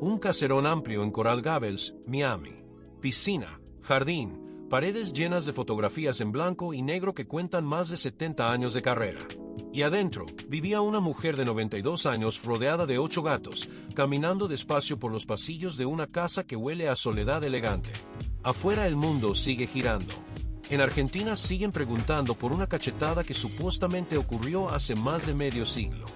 Un caserón amplio en Coral Gables, Miami. Piscina, jardín, paredes llenas de fotografías en blanco y negro que cuentan más de 70 años de carrera. Y adentro, vivía una mujer de 92 años rodeada de 8 gatos, caminando despacio por los pasillos de una casa que huele a soledad elegante. Afuera el mundo sigue girando. En Argentina siguen preguntando por una cachetada que supuestamente ocurrió hace más de medio siglo.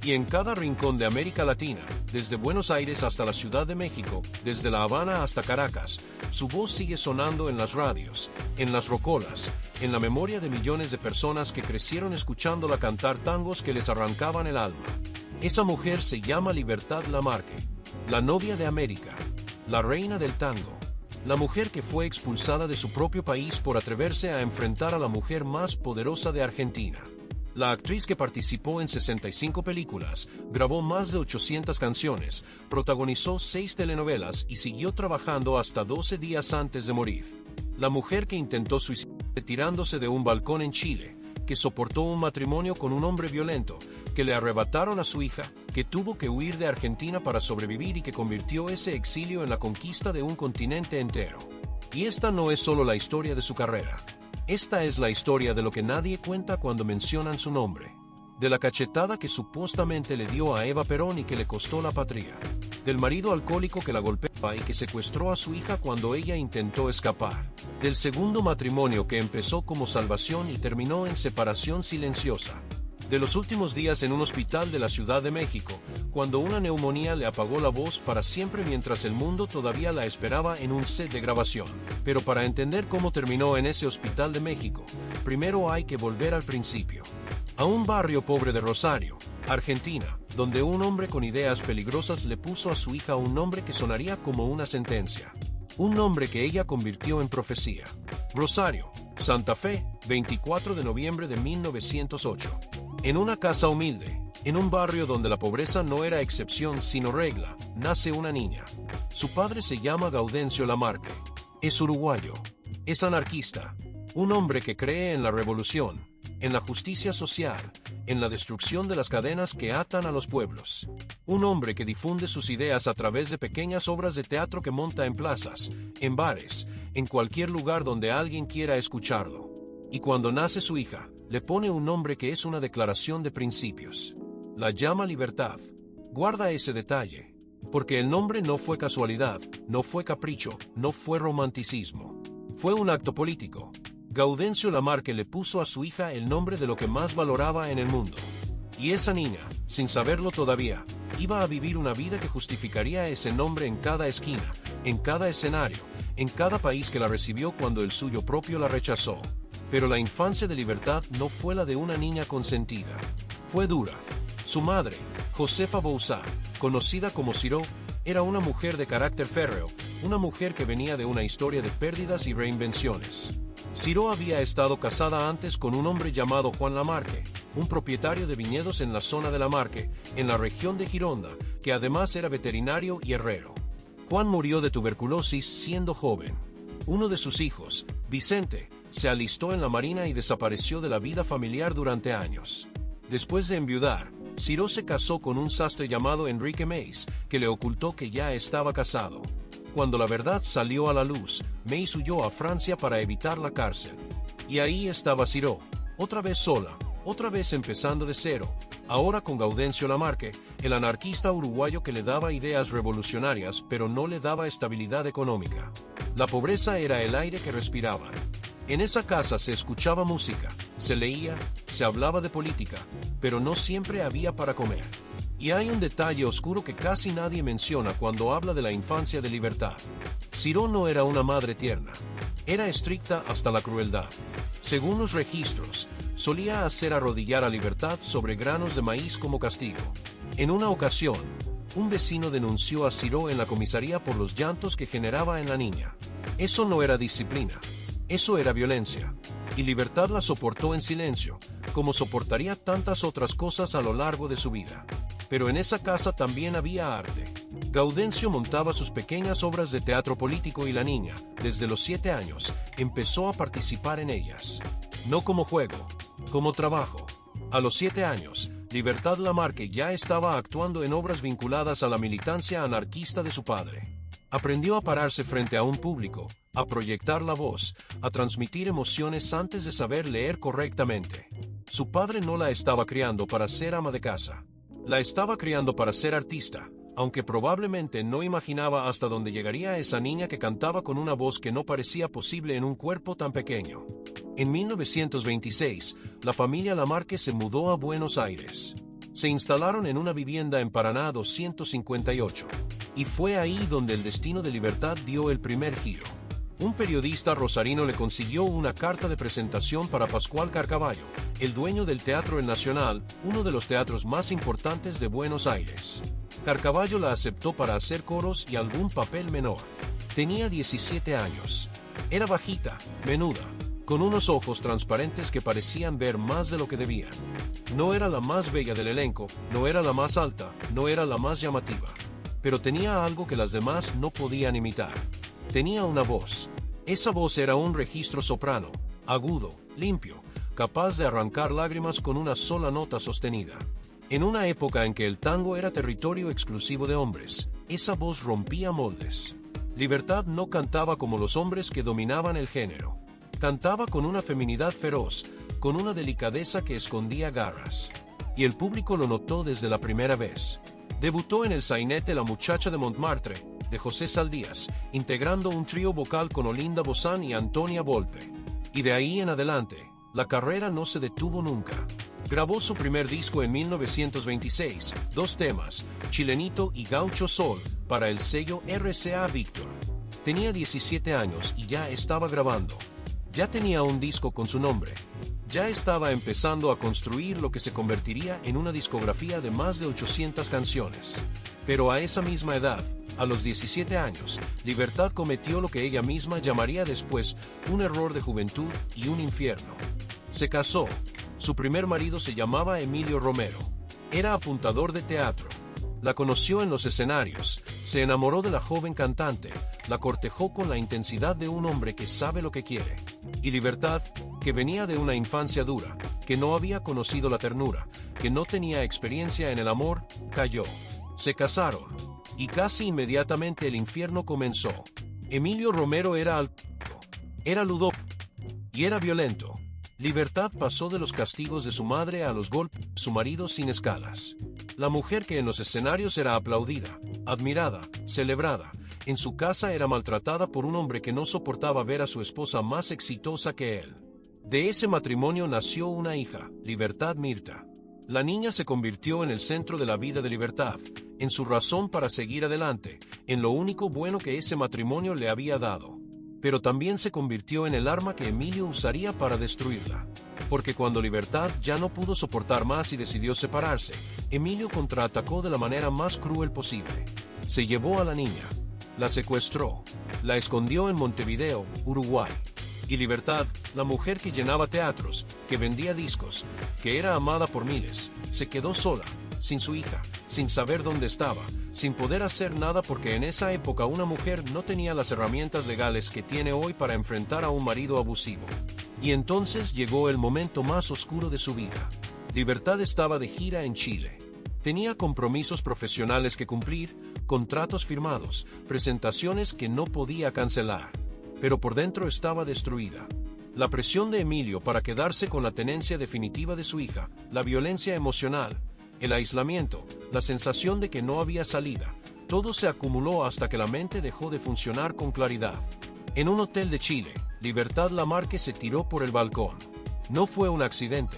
Y en cada rincón de América Latina, desde Buenos Aires hasta la Ciudad de México, desde La Habana hasta Caracas, su voz sigue sonando en las radios, en las rocolas, en la memoria de millones de personas que crecieron escuchándola cantar tangos que les arrancaban el alma. Esa mujer se llama Libertad Lamarque, la novia de América, la reina del tango, la mujer que fue expulsada de su propio país por atreverse a enfrentar a la mujer más poderosa de Argentina. La actriz que participó en 65 películas, grabó más de 800 canciones, protagonizó 6 telenovelas y siguió trabajando hasta 12 días antes de morir. La mujer que intentó suicidarse tirándose de un balcón en Chile, que soportó un matrimonio con un hombre violento, que le arrebataron a su hija, que tuvo que huir de Argentina para sobrevivir y que convirtió ese exilio en la conquista de un continente entero. Y esta no es solo la historia de su carrera. Esta es la historia de lo que nadie cuenta cuando mencionan su nombre. De la cachetada que supuestamente le dio a Eva Perón y que le costó la patria. Del marido alcohólico que la golpeaba y que secuestró a su hija cuando ella intentó escapar. Del segundo matrimonio que empezó como salvación y terminó en separación silenciosa. De los últimos días en un hospital de la Ciudad de México, cuando una neumonía le apagó la voz para siempre mientras el mundo todavía la esperaba en un set de grabación. Pero para entender cómo terminó en ese hospital de México, primero hay que volver al principio. A un barrio pobre de Rosario, Argentina, donde un hombre con ideas peligrosas le puso a su hija un nombre que sonaría como una sentencia. Un nombre que ella convirtió en profecía. Rosario, Santa Fe, 24 de noviembre de 1908. En una casa humilde, en un barrio donde la pobreza no era excepción sino regla, nace una niña. Su padre se llama Gaudencio Lamarque. Es uruguayo. Es anarquista. Un hombre que cree en la revolución, en la justicia social, en la destrucción de las cadenas que atan a los pueblos. Un hombre que difunde sus ideas a través de pequeñas obras de teatro que monta en plazas, en bares, en cualquier lugar donde alguien quiera escucharlo. Y cuando nace su hija, le pone un nombre que es una declaración de principios. La llama Libertad. Guarda ese detalle. Porque el nombre no fue casualidad, no fue capricho, no fue romanticismo. Fue un acto político. Gaudencio Lamarque le puso a su hija el nombre de lo que más valoraba en el mundo. Y esa niña, sin saberlo todavía, iba a vivir una vida que justificaría ese nombre en cada esquina, en cada escenario, en cada país que la recibió cuando el suyo propio la rechazó. Pero la infancia de Libertad no fue la de una niña consentida. Fue dura. Su madre, Josefa Bouzá, conocida como Ciro, era una mujer de carácter férreo, una mujer que venía de una historia de pérdidas y reinvenciones. Ciro había estado casada antes con un hombre llamado Juan Lamarque, un propietario de viñedos en la zona de Lamarque, en la región de Gironda, que además era veterinario y herrero. Juan murió de tuberculosis siendo joven. Uno de sus hijos, Vicente, se alistó en la marina y desapareció de la vida familiar durante años. Después de enviudar, Ciro se casó con un sastre llamado Enrique Meis, que le ocultó que ya estaba casado. Cuando la verdad salió a la luz, Meis huyó a Francia para evitar la cárcel. Y ahí estaba Ciro, otra vez sola, otra vez empezando de cero, ahora con Gaudencio Lamarque, el anarquista uruguayo que le daba ideas revolucionarias pero no le daba estabilidad económica. La pobreza era el aire que respiraban. En esa casa se escuchaba música, se leía, se hablaba de política, pero no siempre había para comer. Y hay un detalle oscuro que casi nadie menciona cuando habla de la infancia de Libertad. Ciro no era una madre tierna. Era estricta hasta la crueldad. Según los registros, solía hacer arrodillar a Libertad sobre granos de maíz como castigo. En una ocasión, un vecino denunció a Ciro en la comisaría por los llantos que generaba en la niña. Eso no era disciplina. Eso era violencia. Y Libertad la soportó en silencio, como soportaría tantas otras cosas a lo largo de su vida. Pero en esa casa también había arte. Gaudencio montaba sus pequeñas obras de teatro político y la niña, desde los 7 años, empezó a participar en ellas. No como juego, como trabajo. A los 7 años, Libertad Lamarque ya estaba actuando en obras vinculadas a la militancia anarquista de su padre. Aprendió a pararse frente a un público, a proyectar la voz, a transmitir emociones antes de saber leer correctamente. Su padre no la estaba criando para ser ama de casa. La estaba criando para ser artista, aunque probablemente no imaginaba hasta dónde llegaría esa niña que cantaba con una voz que no parecía posible en un cuerpo tan pequeño. En 1926, la familia Lamarque se mudó a Buenos Aires. Se instalaron en una vivienda en Paraná 258. Y fue ahí donde el destino de Libertad dio el primer giro. Un periodista rosarino le consiguió una carta de presentación para Pascual Carcavallo, el dueño del Teatro El Nacional, uno de los teatros más importantes de Buenos Aires. Carcavallo la aceptó para hacer coros y algún papel menor. Tenía 17 años. Era bajita, menuda, con unos ojos transparentes que parecían ver más de lo que debían. No era la más bella del elenco, no era la más alta, no era la más llamativa. Pero tenía algo que las demás no podían imitar. Tenía una voz. Esa voz era un registro soprano, agudo, limpio, capaz de arrancar lágrimas con una sola nota sostenida. En una época en que el tango era territorio exclusivo de hombres, esa voz rompía moldes. Libertad no cantaba como los hombres que dominaban el género. Cantaba con una feminidad feroz, con una delicadeza que escondía garras. Y el público lo notó desde la primera vez. Debutó en el sainete La muchacha de Montmartre, de José Saldías, integrando un trío vocal con Olinda Bozán y Antonia Volpe. Y de ahí en adelante, la carrera no se detuvo nunca. Grabó su primer disco en 1926, 2 temas, Chilenito y Gaucho Sol, para el sello RCA Víctor. Tenía 17 años y ya estaba grabando. Ya tenía un disco con su nombre. Ya estaba empezando a construir lo que se convertiría en una discografía de más de 800 canciones. Pero a esa misma edad, a los 17 años, Libertad cometió lo que ella misma llamaría después un error de juventud y un infierno. Se casó. Su primer marido se llamaba Emilio Romero. Era apuntador de teatro. La conoció en los escenarios, se enamoró de la joven cantante, la cortejó con la intensidad de un hombre que sabe lo que quiere. Y Libertad, que venía de una infancia dura, que no había conocido la ternura, que no tenía experiencia en el amor, cayó. Se casaron. Y casi inmediatamente el infierno comenzó. Emilio Romero era alcohólico, era ludópata y era violento. Libertad pasó de los castigos de su madre a los golpes de su marido sin escalas. La mujer que en los escenarios era aplaudida, admirada, celebrada, en su casa era maltratada por un hombre que no soportaba ver a su esposa más exitosa que él. De ese matrimonio nació una hija, Libertad Mirta. La niña se convirtió en el centro de la vida de Libertad, en su razón para seguir adelante, en lo único bueno que ese matrimonio le había dado. Pero también se convirtió en el arma que Emilio usaría para destruirla. Porque cuando Libertad ya no pudo soportar más y decidió separarse, Emilio contraatacó de la manera más cruel posible. Se llevó a la niña, la secuestró, la escondió en Montevideo, Uruguay. Y Libertad, la mujer que llenaba teatros, que vendía discos, que era amada por miles, se quedó sola, sin su hija, sin saber dónde estaba, sin poder hacer nada porque en esa época una mujer no tenía las herramientas legales que tiene hoy para enfrentar a un marido abusivo. Y entonces llegó el momento más oscuro de su vida. Libertad estaba de gira en Chile. Tenía compromisos profesionales que cumplir, contratos firmados, presentaciones que no podía cancelar. Pero por dentro estaba destruida. La presión de Emilio para quedarse con la tenencia definitiva de su hija, la violencia emocional, el aislamiento, la sensación de que no había salida, todo se acumuló hasta que la mente dejó de funcionar con claridad. En un hotel de Chile, Libertad Lamarque se tiró por el balcón. No fue un accidente,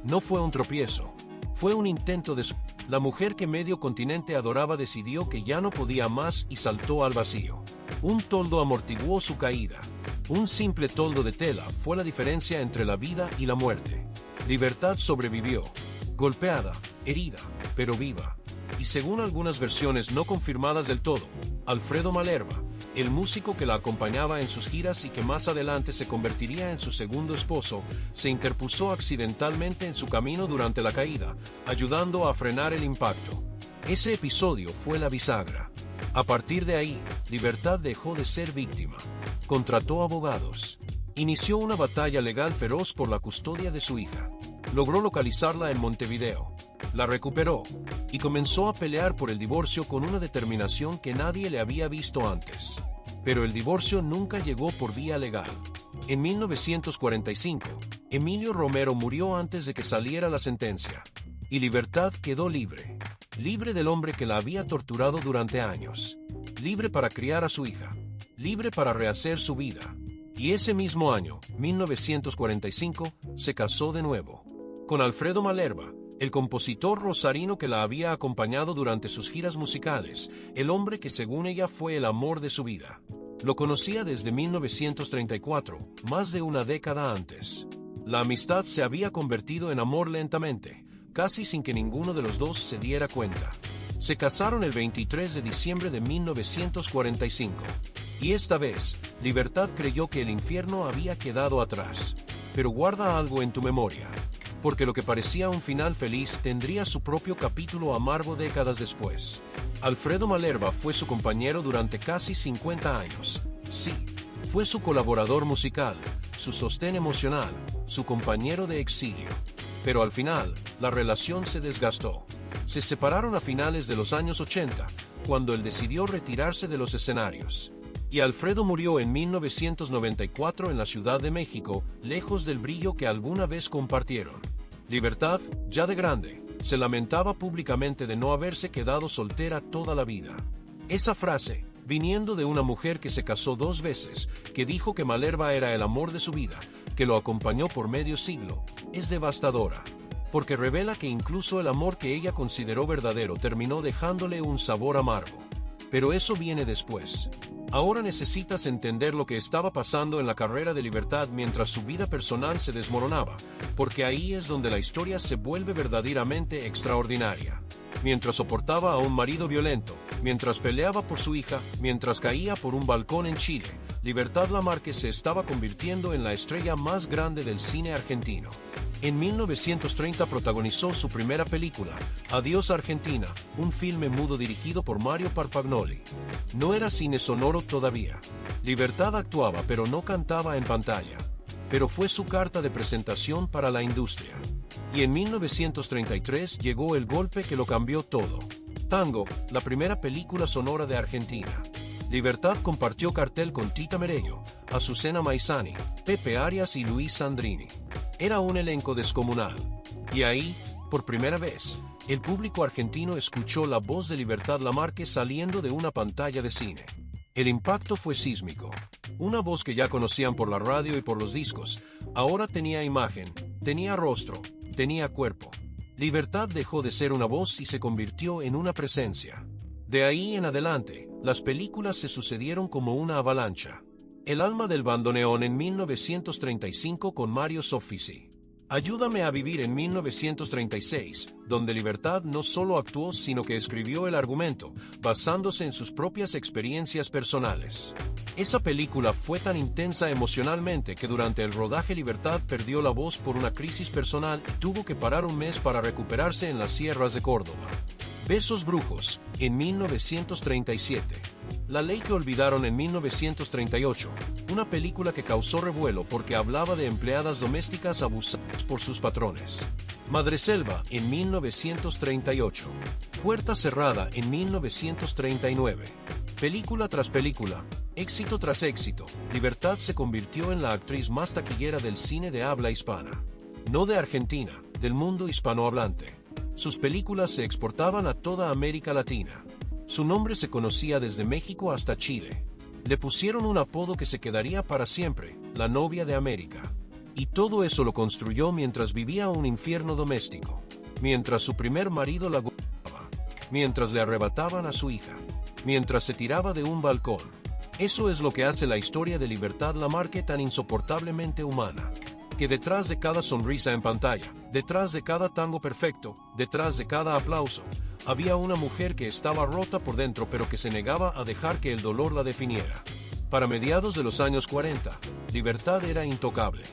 no fue un tropiezo, fue un intento de... La mujer que medio continente adoraba decidió que ya no podía más y saltó al vacío. Un toldo amortiguó su caída. Un simple toldo de tela fue la diferencia entre la vida y la muerte. Libertad sobrevivió, golpeada, herida, pero viva. Y según algunas versiones no confirmadas del todo, Alfredo Malerba, el músico que la acompañaba en sus giras y que más adelante se convertiría en su segundo esposo, se interpuso accidentalmente en su camino durante la caída, ayudando a frenar el impacto. Ese episodio fue la bisagra. A partir de ahí, Libertad dejó de ser víctima. Contrató abogados. Inició una batalla legal feroz por la custodia de su hija. Logró localizarla en Montevideo. la recuperó, y comenzó a pelear por el divorcio con una determinación que nadie le había visto antes. Pero el divorcio nunca llegó por vía legal. En 1945, Emilio Romero murió antes de que saliera la sentencia, y Libertad quedó libre. Libre del hombre que la había torturado durante años. Libre para criar a su hija. Libre para rehacer su vida. Y ese mismo año, 1945, se casó de nuevo. Con Alfredo Malerba, el compositor rosarino que la había acompañado durante sus giras musicales, el hombre que según ella fue el amor de su vida. Lo conocía desde 1934, más de una década antes. La amistad se había convertido en amor lentamente, casi sin que ninguno de los dos se diera cuenta. Se casaron el 23 de diciembre de 1945. Y esta vez, Libertad creyó que el infierno había quedado atrás. Pero guarda algo en tu memoria, porque lo que parecía un final feliz tendría su propio capítulo amargo décadas después. Alfredo Malerba fue su compañero durante casi 50 años. Sí, fue su colaborador musical, su sostén emocional, su compañero de exilio. Pero al final, la relación se desgastó. Se separaron a finales de los años 80, cuando él decidió retirarse de los escenarios. Y Alfredo murió en 1994 en la Ciudad de México, lejos del brillo que alguna vez compartieron. Libertad, ya de grande, se lamentaba públicamente de no haberse quedado soltera toda la vida. Esa frase, viniendo de una mujer que se casó 2 veces, que dijo que Malerba era el amor de su vida, que lo acompañó por medio siglo, es devastadora, porque revela que incluso el amor que ella consideró verdadero terminó dejándole un sabor amargo. Pero eso viene después. Ahora necesitas entender lo que estaba pasando en la carrera de Libertad mientras su vida personal se desmoronaba, porque ahí es donde la historia se vuelve verdaderamente extraordinaria. Mientras soportaba a un marido violento, mientras peleaba por su hija, mientras caía por un balcón en Chile, Libertad Lamarque se estaba convirtiendo en la estrella más grande del cine argentino. En 1930 protagonizó su primera película, Adiós Argentina, un filme mudo dirigido por Mario Parpagnoli. No era cine sonoro todavía. Libertad actuaba pero no cantaba en pantalla. Pero fue su carta de presentación para la industria. Y en 1933 llegó el golpe que lo cambió todo. Tango, la primera película sonora de Argentina. Libertad compartió cartel con Tita Merello, Azucena Maizani, Pepe Arias y Luis Sandrini. Era un elenco descomunal. Y ahí, por primera vez, el público argentino escuchó la voz de Libertad Lamarque saliendo de una pantalla de cine. El impacto fue sísmico. Una voz que ya conocían por la radio y por los discos, ahora tenía imagen, tenía rostro, tenía cuerpo. Libertad dejó de ser una voz y se convirtió en una presencia. De ahí en adelante, las películas se sucedieron como una avalancha. El alma del bandoneón en 1935 con Mario Soffici. Ayúdame a vivir en 1936, donde Libertad no solo actuó sino que escribió el argumento, basándose en sus propias experiencias personales. Esa película fue tan intensa emocionalmente que durante el rodaje Libertad perdió la voz por una crisis personal y tuvo que parar un mes para recuperarse en las sierras de Córdoba. Besos Brujos, en 1937. La ley que olvidaron en 1938, una película que causó revuelo porque hablaba de empleadas domésticas abusadas por sus patrones. Madreselva, en 1938. Puerta Cerrada, en 1939. Película tras película, éxito tras éxito, Libertad se convirtió en la actriz más taquillera del cine de habla hispana. No de Argentina, del mundo hispanohablante. Sus películas se exportaban a toda América Latina. Su nombre se conocía desde México hasta Chile. Le pusieron un apodo que se quedaría para siempre, la novia de América. Y todo eso lo construyó mientras vivía un infierno doméstico, mientras su primer marido la golpeaba, mientras le arrebataban a su hija, mientras se tiraba de un balcón. Eso es lo que hace la historia de Libertad Lamarque tan insoportablemente humana. Que detrás de cada sonrisa en pantalla, detrás de cada tango perfecto, detrás de cada aplauso, había una mujer que estaba rota por dentro pero que se negaba a dejar que el dolor la definiera. Para mediados de los años 40, Libertad era intocable.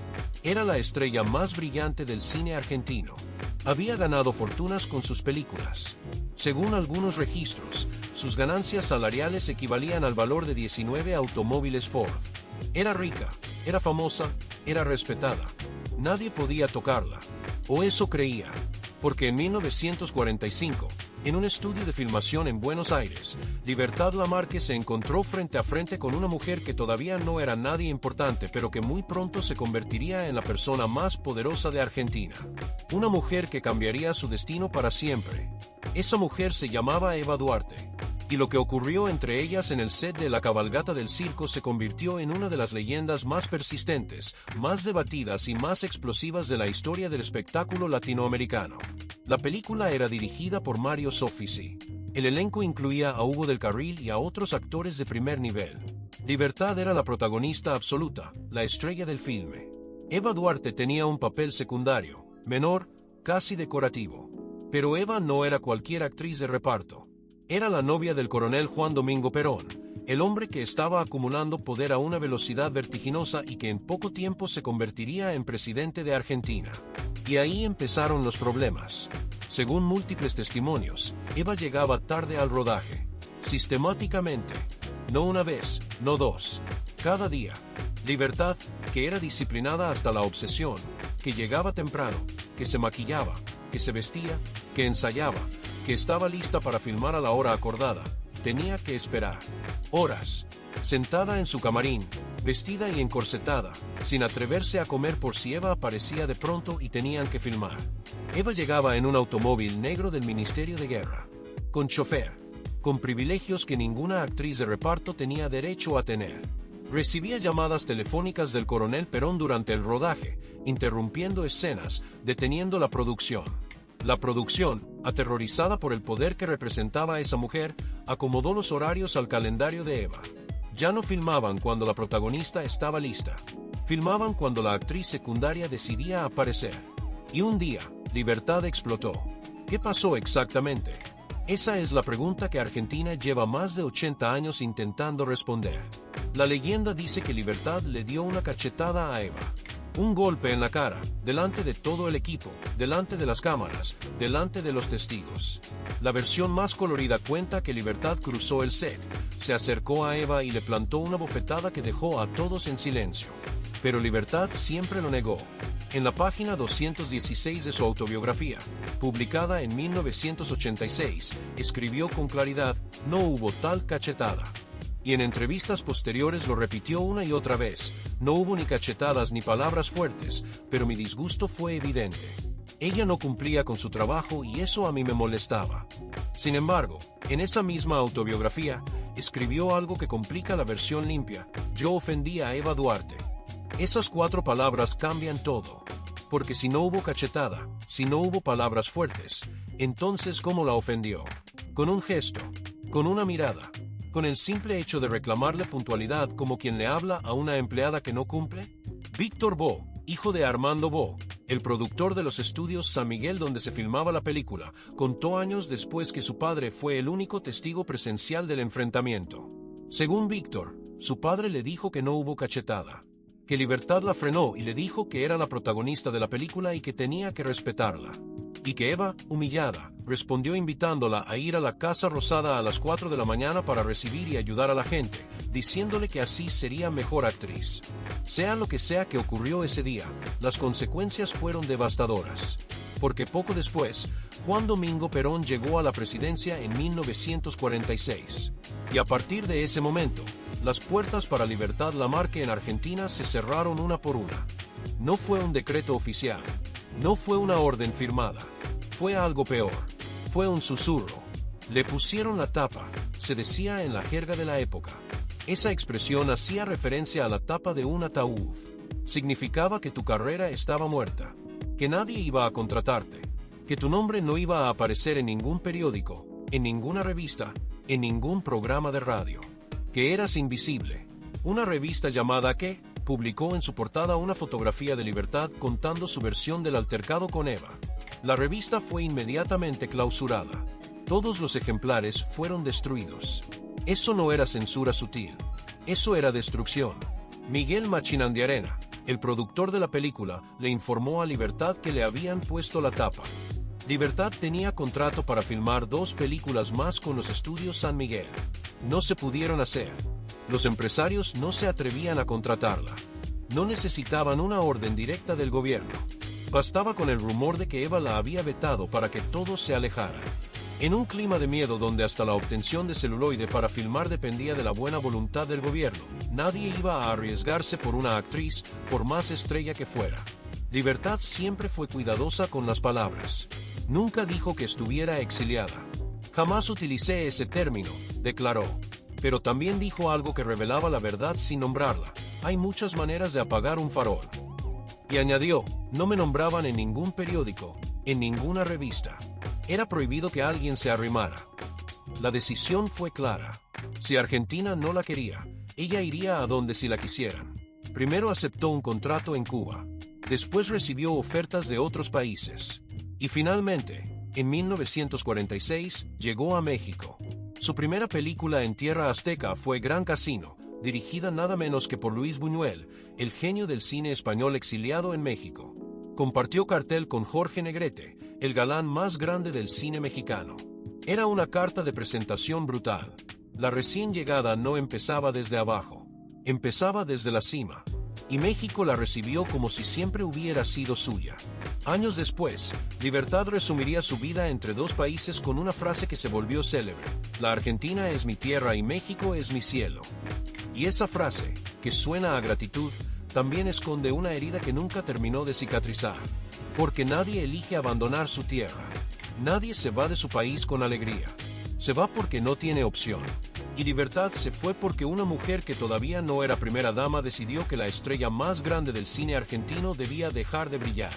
Era la estrella más brillante del cine argentino. Había ganado fortunas con sus películas. Según algunos registros, sus ganancias salariales equivalían al valor de 19 automóviles Ford. Era rica, era famosa, era respetada. Nadie podía tocarla. O eso creía. Porque en 1945, en un estudio de filmación en Buenos Aires, Libertad Lamarque se encontró frente a frente con una mujer que todavía no era nadie importante, pero que muy pronto se convertiría en la persona más poderosa de Argentina. Una mujer que cambiaría su destino para siempre. Esa mujer se llamaba Eva Duarte. Y lo que ocurrió entre ellas en el set de La Cabalgata del Circo se convirtió en una de las leyendas más persistentes, más debatidas y más explosivas de la historia del espectáculo latinoamericano. La película era dirigida por Mario Soffici. El elenco incluía a Hugo del Carril y a otros actores de primer nivel. Libertad era la protagonista absoluta, la estrella del filme. Eva Duarte tenía un papel secundario, menor, casi decorativo. Pero Eva no era cualquier actriz de reparto. Era la novia del coronel Juan Domingo Perón, el hombre que estaba acumulando poder a una velocidad vertiginosa y que en poco tiempo se convertiría en presidente de Argentina. Y ahí empezaron los problemas. Según múltiples testimonios, Eva llegaba tarde al rodaje. Sistemáticamente. No una vez, no dos. Cada día. Libertad, que era disciplinada hasta la obsesión, que llegaba temprano, que se maquillaba, que se vestía, que ensayaba, que estaba lista para filmar a la hora acordada, tenía que esperar. Horas. Sentada en su camarín, vestida y encorsetada, sin atreverse a comer por si Eva aparecía de pronto y tenían que filmar. Eva llegaba en un automóvil negro del Ministerio de Guerra. Con chofer. Con privilegios que ninguna actriz de reparto tenía derecho a tener. Recibía llamadas telefónicas del coronel Perón durante el rodaje, interrumpiendo escenas, deteniendo la producción. La producción, aterrorizada por el poder que representaba esa mujer, acomodó los horarios al calendario de Eva. Ya no filmaban cuando la protagonista estaba lista. Filmaban cuando la actriz secundaria decidía aparecer. Y un día, Libertad explotó. ¿Qué pasó exactamente? Esa es la pregunta que Argentina lleva más de 80 años intentando responder. La leyenda dice que Libertad le dio una cachetada a Eva. Un golpe en la cara, delante de todo el equipo, delante de las cámaras, delante de los testigos. La versión más colorida cuenta que Libertad cruzó el set, se acercó a Eva y le plantó una bofetada que dejó a todos en silencio. Pero Libertad siempre lo negó. En la página 216 de su autobiografía, publicada en 1986, escribió con claridad: no hubo tal cachetada. Y en entrevistas posteriores lo repitió una y otra vez: no hubo ni cachetadas ni palabras fuertes, pero mi disgusto fue evidente. Ella no cumplía con su trabajo y eso a mí me molestaba. Sin embargo, en esa misma autobiografía, escribió algo que complica la versión limpia: yo ofendí a Eva Duarte. Esas 4 palabras cambian todo. Porque si no hubo cachetada, si no hubo palabras fuertes, entonces ¿cómo la ofendió? Con un gesto, con una mirada. ¿Con el simple hecho de reclamarle puntualidad como quien le habla a una empleada que no cumple? Víctor Bo, hijo de Armando Bo, el productor de los estudios San Miguel donde se filmaba la película, contó años después que su padre fue el único testigo presencial del enfrentamiento. Según Víctor, su padre le dijo que no hubo cachetada, que Libertad la frenó y le dijo que era la protagonista de la película y que tenía que respetarla. Y que Eva, humillada, respondió invitándola a ir a la Casa Rosada a las 4 de la mañana para recibir y ayudar a la gente, diciéndole que así sería mejor actriz. Sea lo que sea que ocurrió ese día, las consecuencias fueron devastadoras. Porque poco después, Juan Domingo Perón llegó a la presidencia en 1946. Y a partir de ese momento, las puertas para Libertad Lamarque en Argentina se cerraron una por una. No fue un decreto oficial. No fue una orden firmada. Fue algo peor. Fue un susurro. Le pusieron la tapa, se decía en la jerga de la época. Esa expresión hacía referencia a la tapa de un ataúd. Significaba que tu carrera estaba muerta, que nadie iba a contratarte, que tu nombre no iba a aparecer en ningún periódico, en ninguna revista, en ningún programa de radio, que eras invisible. Una revista llamada ¿Qué? Publicó en su portada una fotografía de Libertad contando su versión del altercado con Eva. La revista fue inmediatamente clausurada. Todos los ejemplares fueron destruidos. Eso no era censura sutil. Eso era destrucción. Miguel Machinandiarena, el productor de la película, le informó a Libertad que le habían puesto la tapa. Libertad tenía contrato para filmar 2 películas más con los estudios San Miguel. No se pudieron hacer. Los empresarios no se atrevían a contratarla. No necesitaban una orden directa del gobierno. Bastaba con el rumor de que Eva la había vetado para que todos se alejaran. En un clima de miedo donde hasta la obtención de celuloide para filmar dependía de la buena voluntad del gobierno, nadie iba a arriesgarse por una actriz, por más estrella que fuera. Libertad siempre fue cuidadosa con las palabras. Nunca dijo que estuviera exiliada. Jamás utilicé ese término, declaró. Pero también dijo algo que revelaba la verdad sin nombrarla. Hay muchas maneras de apagar un farol. Y añadió, no me nombraban en ningún periódico, en ninguna revista. Era prohibido que alguien se arrimara. La decisión fue clara. Si Argentina no la quería, ella iría a donde si la quisieran. Primero aceptó un contrato en Cuba. Después recibió ofertas de otros países. Y finalmente, en 1946, llegó a México. Su primera película en tierra azteca fue Gran Casino, dirigida nada menos que por Luis Buñuel, el genio del cine español exiliado en México. Compartió cartel con Jorge Negrete, el galán más grande del cine mexicano. Era una carta de presentación brutal. La recién llegada no empezaba desde abajo, empezaba desde la cima. Y México la recibió como si siempre hubiera sido suya. Años después, Libertad resumiría su vida entre dos países con una frase que se volvió célebre: la Argentina es mi tierra y México es mi cielo. Y esa frase, que suena a gratitud, también esconde una herida que nunca terminó de cicatrizar. Porque nadie elige abandonar su tierra. Nadie se va de su país con alegría. Se va porque no tiene opción. Y Libertad se fue porque una mujer que todavía no era primera dama decidió que la estrella más grande del cine argentino debía dejar de brillar.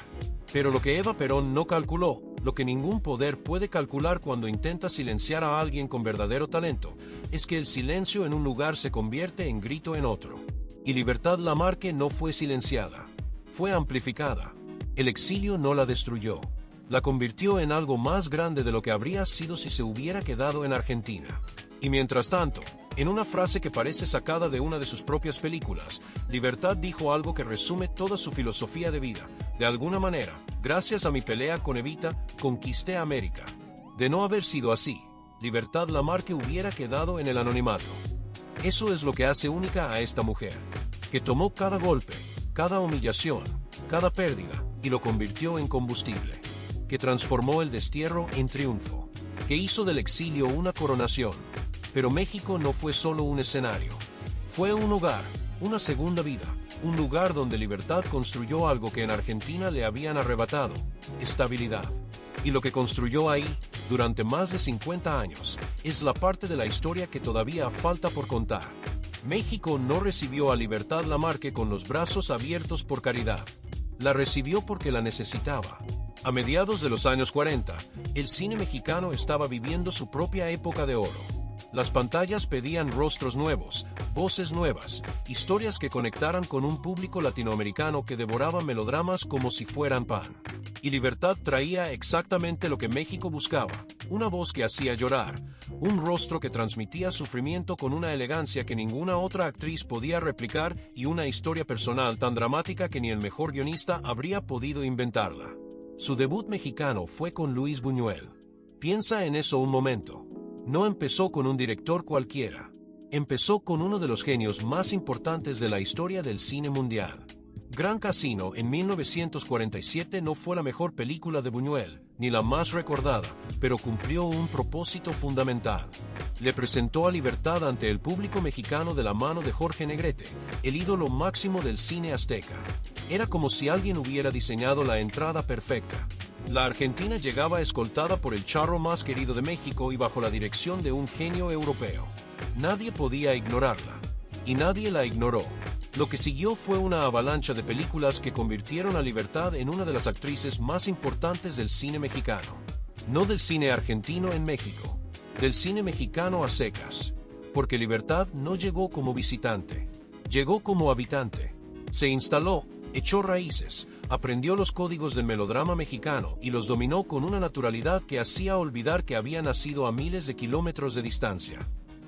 Pero lo que Eva Perón no calculó, lo que ningún poder puede calcular cuando intenta silenciar a alguien con verdadero talento, es que el silencio en un lugar se convierte en grito en otro. Y Libertad Lamarque no fue silenciada, fue amplificada. El exilio no la destruyó, la convirtió en algo más grande de lo que habría sido si se hubiera quedado en Argentina. Y mientras tanto, en una frase que parece sacada de una de sus propias películas, Libertad dijo algo que resume toda su filosofía de vida. De alguna manera, gracias a mi pelea con Evita, conquisté América. De no haber sido así, Libertad Lamarque hubiera quedado en el anonimato. Eso es lo que hace única a esta mujer, que tomó cada golpe, cada humillación, cada pérdida, y lo convirtió en combustible, que transformó el destierro en triunfo, que hizo del exilio una coronación. Pero México no fue solo un escenario, fue un hogar, una segunda vida, un lugar donde Libertad construyó algo que en Argentina le habían arrebatado: estabilidad. Y lo que construyó ahí, durante más de 50 años, es la parte de la historia que todavía falta por contar. México no recibió a Libertad Lamarque con los brazos abiertos por caridad. La recibió porque la necesitaba. A mediados de los años 40, el cine mexicano estaba viviendo su propia época de oro. Las pantallas pedían rostros nuevos, voces nuevas, historias que conectaran con un público latinoamericano que devoraba melodramas como si fueran pan. Y Libertad traía exactamente lo que México buscaba: una voz que hacía llorar, un rostro que transmitía sufrimiento con una elegancia que ninguna otra actriz podía replicar y una historia personal tan dramática que ni el mejor guionista habría podido inventarla. Su debut mexicano fue con Luis Buñuel. Piensa en eso un momento. No empezó con un director cualquiera. Empezó con uno de los genios más importantes de la historia del cine mundial. Gran Casino en 1947 no fue la mejor película de Buñuel, ni la más recordada, pero cumplió un propósito fundamental. Le presentó a Libertad ante el público mexicano de la mano de Jorge Negrete, el ídolo máximo del cine azteca. Era como si alguien hubiera diseñado la entrada perfecta. La Argentina llegaba escoltada por el charro más querido de México y bajo la dirección de un genio europeo. Nadie podía ignorarla. Y nadie la ignoró. Lo que siguió fue una avalancha de películas que convirtieron a Libertad en una de las actrices más importantes del cine mexicano. No del cine argentino en México, del cine mexicano a secas. Porque Libertad no llegó como visitante, llegó como habitante. Se instaló, echó raíces, aprendió los códigos del melodrama mexicano y los dominó con una naturalidad que hacía olvidar que había nacido a miles de kilómetros de distancia.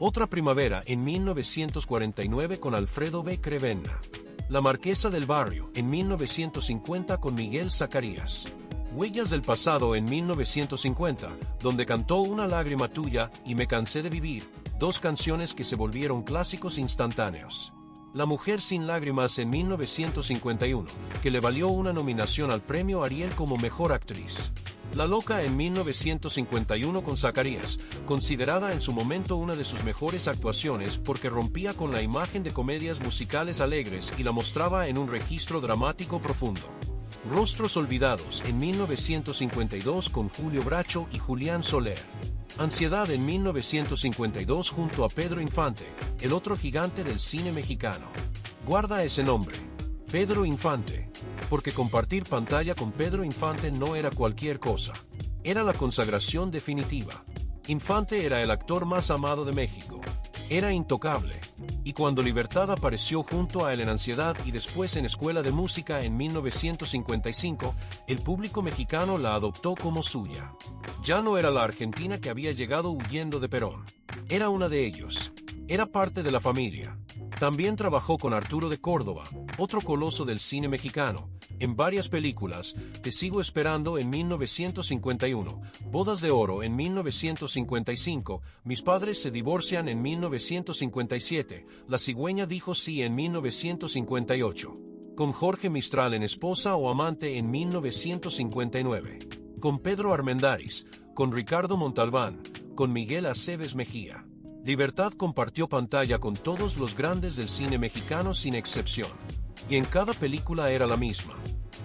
Otra primavera en 1949 con Alfredo B. Crevenna. La Marquesa del Barrio en 1950 con Miguel Zacarías. Huellas del pasado en 1950, donde cantó Una lágrima tuya y Me cansé de vivir, dos canciones que se volvieron clásicos instantáneos. La mujer sin lágrimas en 1951, que le valió una nominación al premio Ariel como mejor actriz. La loca en 1951 con Zacarías, considerada en su momento una de sus mejores actuaciones porque rompía con la imagen de comedias musicales alegres y la mostraba en un registro dramático profundo. Rostros olvidados en 1952 con Julio Bracho y Julián Soler. Ansiedad en 1952 junto a Pedro Infante, el otro gigante del cine mexicano. Guarda ese nombre, Pedro Infante, porque compartir pantalla con Pedro Infante no era cualquier cosa. Era la consagración definitiva. Infante era el actor más amado de México. Era intocable. Y cuando Libertad apareció junto a él en Ansiedad y después en Escuela de Música en 1955, el público mexicano la adoptó como suya. Ya no era la Argentina que había llegado huyendo de Perón. Era una de ellos. Era parte de la familia. También trabajó con Arturo de Córdoba, otro coloso del cine mexicano, en varias películas: Te sigo esperando en 1951, Bodas de Oro en 1955, Mis padres se divorcian en 1957, La cigüeña dijo sí en 1958. Con Jorge Mistral en Esposa o Amante en 1959. Con Pedro Armendáriz, con Ricardo Montalbán, con Miguel Aceves Mejía. Libertad compartió pantalla con todos los grandes del cine mexicano sin excepción. Y en cada película era la misma.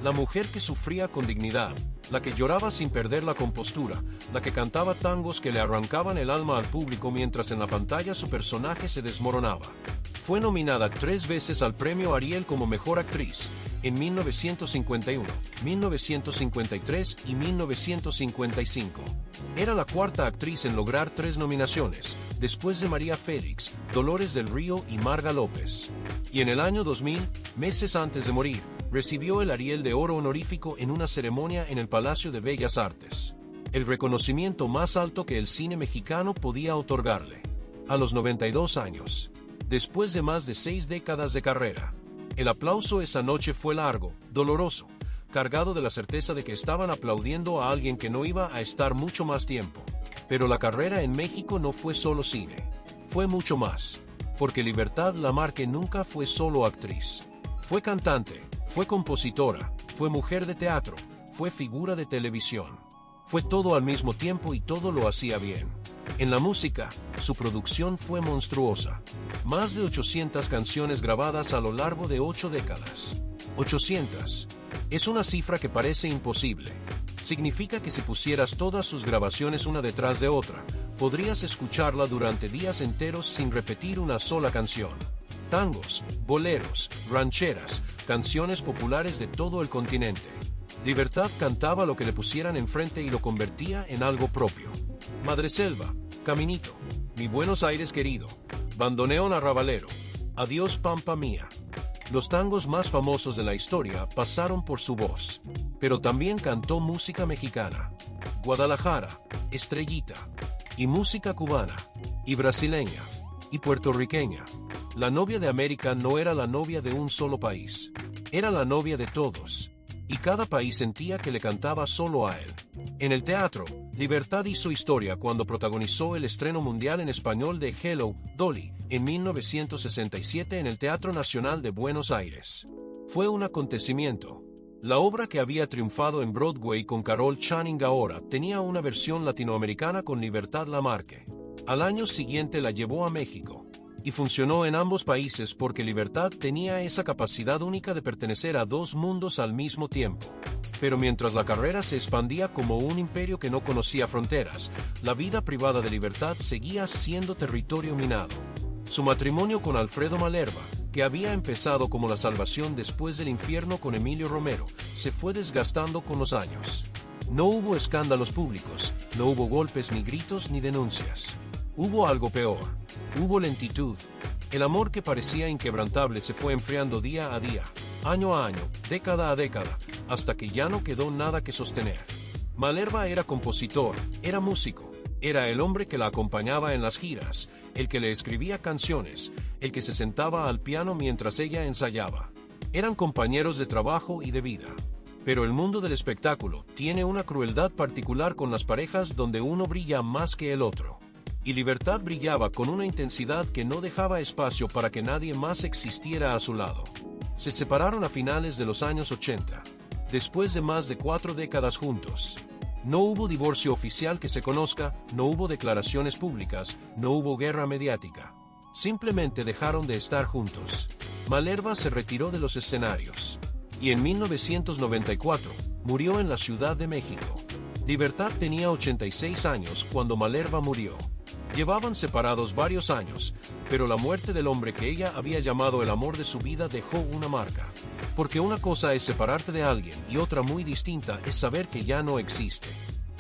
La mujer que sufría con dignidad, la que lloraba sin perder la compostura, la que cantaba tangos que le arrancaban el alma al público mientras en la pantalla su personaje se desmoronaba. Fue nominada 3 veces al premio Ariel como mejor actriz, en 1951, 1953 y 1955. Era la cuarta actriz en lograr 3 nominaciones, después de María Félix, Dolores del Río y Marga López. Y en el año 2000, meses antes de morir, recibió el Ariel de Oro honorífico en una ceremonia en el Palacio de Bellas Artes. El reconocimiento más alto que el cine mexicano podía otorgarle. A los 92 años. Después de más de 6 décadas de carrera. El aplauso esa noche fue largo, doloroso, cargado de la certeza de que estaban aplaudiendo a alguien que no iba a estar mucho más tiempo. Pero la carrera en México no fue solo cine. Fue mucho más. Porque Libertad Lamarque nunca fue solo actriz. Fue cantante, fue compositora, fue mujer de teatro, fue figura de televisión. Fue todo al mismo tiempo y todo lo hacía bien. En la música, su producción fue monstruosa. Más de 800 canciones grabadas a lo largo de 8 décadas. 800. Es una cifra que parece imposible. Significa que si pusieras todas sus grabaciones una detrás de otra, podrías escucharla durante días enteros sin repetir una sola canción. Tangos, boleros, rancheras, canciones populares de todo el continente. Libertad cantaba lo que le pusieran enfrente y lo convertía en algo propio. Madreselva, Caminito, Mi Buenos Aires querido, Bandoneón arrabalero, Adiós Pampa mía. Los tangos más famosos de la historia pasaron por su voz, pero también cantó música mexicana, Guadalajara, Estrellita, y música cubana, y brasileña, y puertorriqueña. La novia de América no era la novia de un solo país, era la novia de todos, y cada país sentía que le cantaba solo a él. En el teatro, Libertad hizo historia cuando protagonizó el estreno mundial en español de Hello, Dolly, en 1967 en el Teatro Nacional de Buenos Aires. Fue un acontecimiento. La obra, que había triunfado en Broadway con Carol Channing ahora, tenía una versión latinoamericana con Libertad Lamarque. Al año siguiente la llevó a México. Y funcionó en ambos países porque Libertad tenía esa capacidad única de pertenecer a 2 mundos al mismo tiempo. Pero mientras la carrera se expandía como un imperio que no conocía fronteras, la vida privada de Libertad seguía siendo territorio minado. Su matrimonio con Alfredo Malerba, que había empezado como la salvación después del infierno con Emilio Romero, se fue desgastando con los años. No hubo escándalos públicos, no hubo golpes ni gritos ni denuncias. Hubo algo peor. Hubo lentitud. El amor que parecía inquebrantable se fue enfriando día a día, año a año, década a década, hasta que ya no quedó nada que sostener. Malerba era compositor, era músico, era el hombre que la acompañaba en las giras, el que le escribía canciones, el que se sentaba al piano mientras ella ensayaba. Eran compañeros de trabajo y de vida. Pero el mundo del espectáculo tiene una crueldad particular con las parejas donde uno brilla más que el otro. y Libertad brillaba con una intensidad que no dejaba espacio para que nadie más existiera a su lado. Se separaron a finales de los años 80, después de más de 4 décadas juntos. No hubo divorcio oficial que se conozca, no hubo declaraciones públicas, no hubo guerra mediática. Simplemente dejaron de estar juntos. Malerva se retiró de los escenarios. Y en 1994, murió en la Ciudad de México. Libertad tenía 86 años cuando Malerva murió. Llevaban separados varios años, pero la muerte del hombre que ella había llamado el amor de su vida dejó una marca. Porque una cosa es separarte de alguien y otra muy distinta es saber que ya no existe.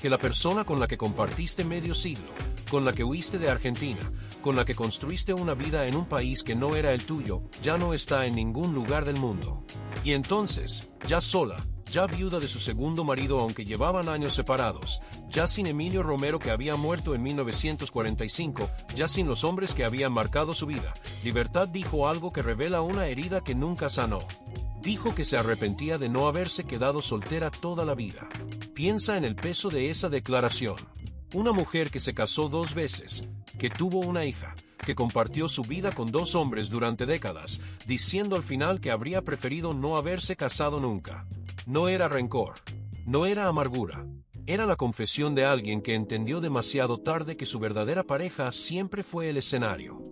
Que la persona con la que compartiste medio siglo, con la que huiste de Argentina, con la que construiste una vida en un país que no era el tuyo, ya no está en ningún lugar del mundo. Y entonces, ya sola, ya viuda de su segundo marido aunque llevaban años separados, ya sin Emilio Romero que había muerto en 1945, ya sin los hombres que habían marcado su vida, Libertad dijo algo que revela una herida que nunca sanó. Dijo que se arrepentía de no haberse quedado soltera toda la vida. Piensa en el peso de esa declaración. Una mujer que se casó 2 veces, que tuvo una hija, que compartió su vida con 2 hombres durante décadas, diciendo al final que habría preferido no haberse casado nunca. No era rencor, no era amargura, era la confesión de alguien que entendió demasiado tarde que su verdadera pareja siempre fue el escenario.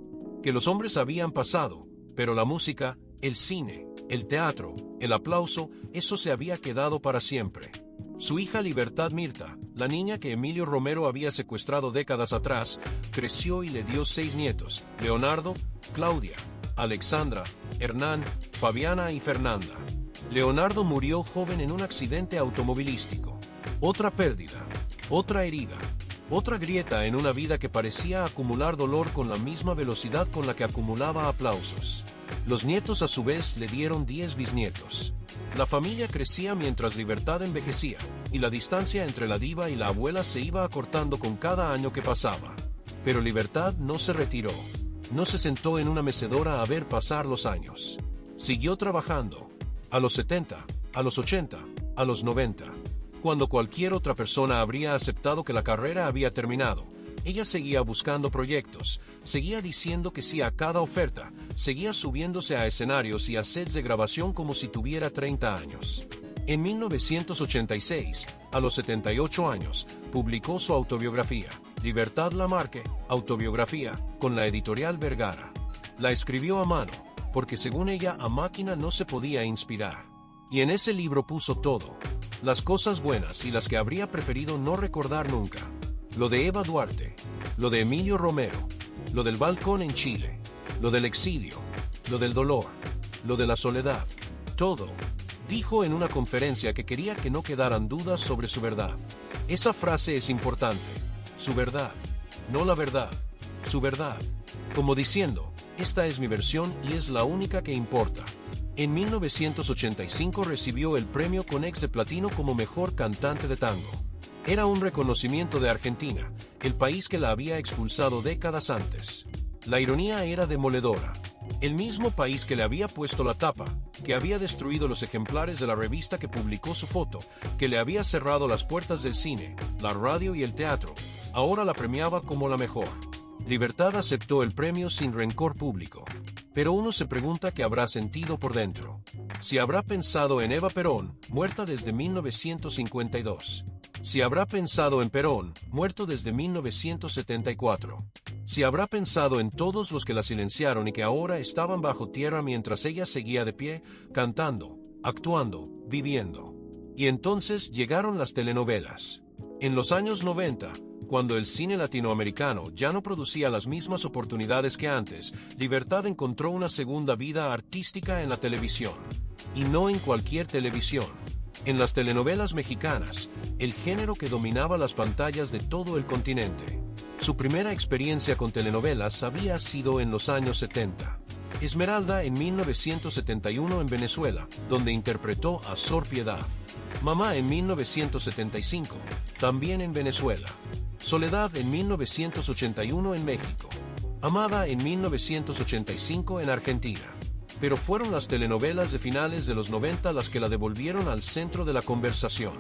Que los hombres habían pasado, pero la música, el cine, el teatro, el aplauso, eso se había quedado para siempre. Su hija Libertad Mirta, la niña que Emilio Romero había secuestrado décadas atrás, creció y le dio 6 nietos, Leonardo, Claudia, Alexandra, Hernán, Fabiana y Fernanda. Leonardo murió joven en un accidente automovilístico. Otra pérdida, otra herida, otra grieta en una vida que parecía acumular dolor con la misma velocidad con la que acumulaba aplausos. Los nietos a su vez le dieron 10 bisnietos. La familia crecía mientras Libertad envejecía, y la distancia entre la diva y la abuela se iba acortando con cada año que pasaba. Pero Libertad no se retiró. No se sentó en una mecedora a ver pasar los años. Siguió trabajando. A los 70, a los 80, a los 90. Cuando cualquier otra persona habría aceptado que la carrera había terminado, ella seguía buscando proyectos, seguía diciendo que sí a cada oferta, seguía subiéndose a escenarios y a sets de grabación como si tuviera 30 años. En 1986, a los 78 años, publicó su autobiografía, Libertad Lamarque, autobiografía, con la editorial Vergara. La escribió a mano, porque según ella a máquina no se podía inspirar. Y en ese libro puso todo, las cosas buenas y las que habría preferido no recordar nunca. Lo de Eva Duarte, lo de Emilio Romero, lo del balcón en Chile, lo del exilio, lo del dolor, lo de la soledad, todo. Dijo en una conferencia que quería que no quedaran dudas sobre su verdad. Esa frase es importante, su verdad, no la verdad, su verdad. Como diciendo, esta es mi versión y es la única que importa. En 1985 recibió el premio Conex de Platino como mejor cantante de tango. Era un reconocimiento de Argentina, el país que la había expulsado décadas antes. La ironía era demoledora. El mismo país que le había puesto la tapa, que había destruido los ejemplares de la revista que publicó su foto, que le había cerrado las puertas del cine, la radio y el teatro, ahora la premiaba como la mejor. Libertad aceptó el premio sin rencor público. Pero uno se pregunta qué habrá sentido por dentro. Si habrá pensado en Eva Perón, muerta desde 1952. Si habrá pensado en Perón, muerto desde 1974. Si habrá pensado en todos los que la silenciaron y que ahora estaban bajo tierra mientras ella seguía de pie, cantando, actuando, viviendo. Y entonces llegaron las telenovelas. En los años 90, cuando el cine latinoamericano ya no producía las mismas oportunidades que antes, Libertad encontró una segunda vida artística en la televisión. Y no en cualquier televisión. En las telenovelas mexicanas, el género que dominaba las pantallas de todo el continente. Su primera experiencia con telenovelas había sido en los años 70. Esmeralda en 1971 en Venezuela, donde interpretó a Sor Piedad. Mamá en 1975, también en Venezuela. Soledad en 1981 en México. Amada en 1985 en Argentina. Pero fueron las telenovelas de finales de los 90 las que la devolvieron al centro de la conversación.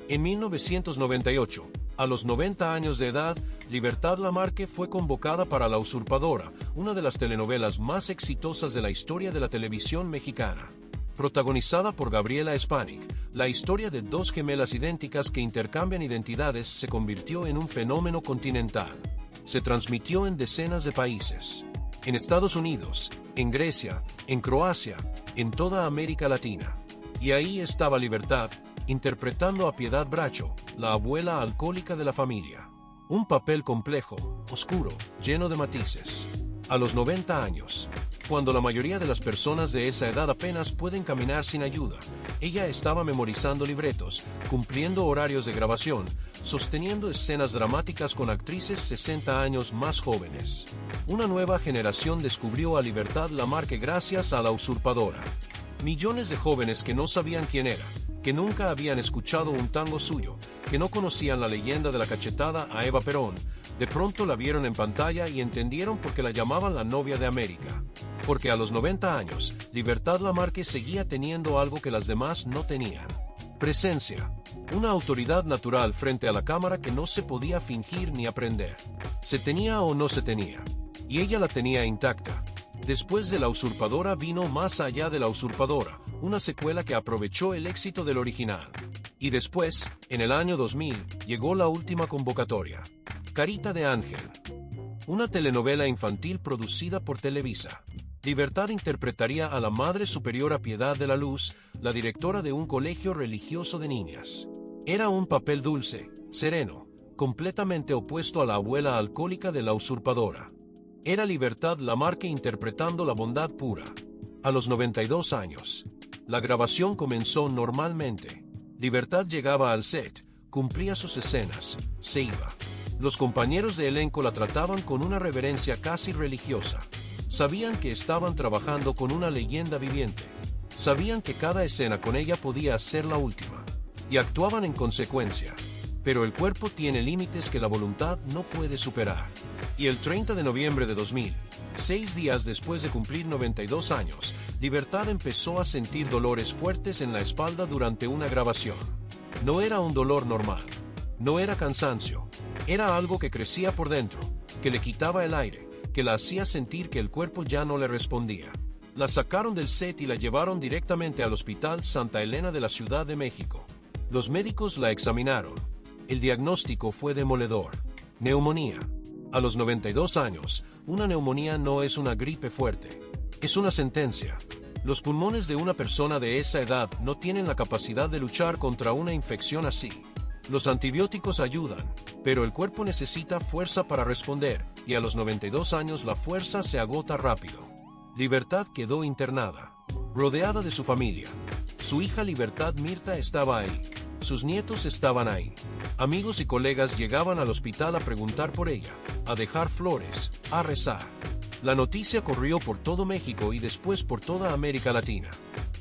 En 1998, A los 90 años de edad, Libertad Lamarque fue convocada para La Usurpadora, una de las telenovelas más exitosas de la historia de la televisión mexicana. Protagonizada por Gabriela Spanik, la historia de dos gemelas idénticas que intercambian identidades se convirtió en un fenómeno continental. Se transmitió en decenas de países. En Estados Unidos, en Grecia, en Croacia, en toda América Latina. Y ahí estaba Libertad, interpretando a Piedad Bracho, la abuela alcohólica de la familia. Un papel complejo, oscuro, lleno de matices. A los 90 años, cuando la mayoría de las personas de esa edad apenas pueden caminar sin ayuda, ella estaba memorizando libretos, cumpliendo horarios de grabación, sosteniendo escenas dramáticas con actrices 60 años más jóvenes. Una nueva generación descubrió a Libertad Lamarque gracias a La Usurpadora. Millones de jóvenes que no sabían quién era, que nunca habían escuchado un tango suyo, que no conocían la leyenda de la cachetada a Eva Perón, de pronto la vieron en pantalla y entendieron por qué la llamaban la novia de América. Porque a los 90 años, Libertad Lamarque seguía teniendo algo que las demás no tenían. Presencia. Una autoridad natural frente a la cámara que no se podía fingir ni aprender. Se tenía o no se tenía. Y ella la tenía intacta. Después de La Usurpadora vino Más allá de la Usurpadora, una secuela que aprovechó el éxito del original. Y después, en el año 2000, llegó la última convocatoria. Carita de Ángel. Una telenovela infantil producida por Televisa. Libertad interpretaría a la Madre Superiora Piedad de la Luz, la directora de un colegio religioso de niñas. Era un papel dulce, sereno, completamente opuesto a la abuela alcohólica de La Usurpadora. Era Libertad Lamarque interpretando la bondad pura. A los 92 años, la grabación comenzó normalmente. Libertad llegaba al set, cumplía sus escenas, se iba. Los compañeros de elenco la trataban con una reverencia casi religiosa. Sabían que estaban trabajando con una leyenda viviente. Sabían que cada escena con ella podía ser la última. Y actuaban en consecuencia. Pero el cuerpo tiene límites que la voluntad no puede superar. Y el 30 de noviembre de 2000, 6 días después de cumplir 92 años, Libertad empezó a sentir dolores fuertes en la espalda durante una grabación. No era un dolor normal. No era cansancio. Era algo que crecía por dentro, que le quitaba el aire, que la hacía sentir que el cuerpo ya no le respondía. La sacaron del set y la llevaron directamente al Hospital Santa Elena de la Ciudad de México. Los médicos la examinaron. El diagnóstico fue demoledor. Neumonía. A los 92 años, una neumonía no es una gripe fuerte. Es una sentencia. Los pulmones de una persona de esa edad no tienen la capacidad de luchar contra una infección así. Los antibióticos ayudan, pero el cuerpo necesita fuerza para responder, y a los 92 años la fuerza se agota rápido. Libertad quedó internada, rodeada de su familia. Su hija Libertad Mirta estaba ahí. Sus nietos estaban ahí. Amigos y colegas llegaban al hospital a preguntar por ella, a dejar flores, a rezar. La noticia corrió por todo México y después por toda América Latina.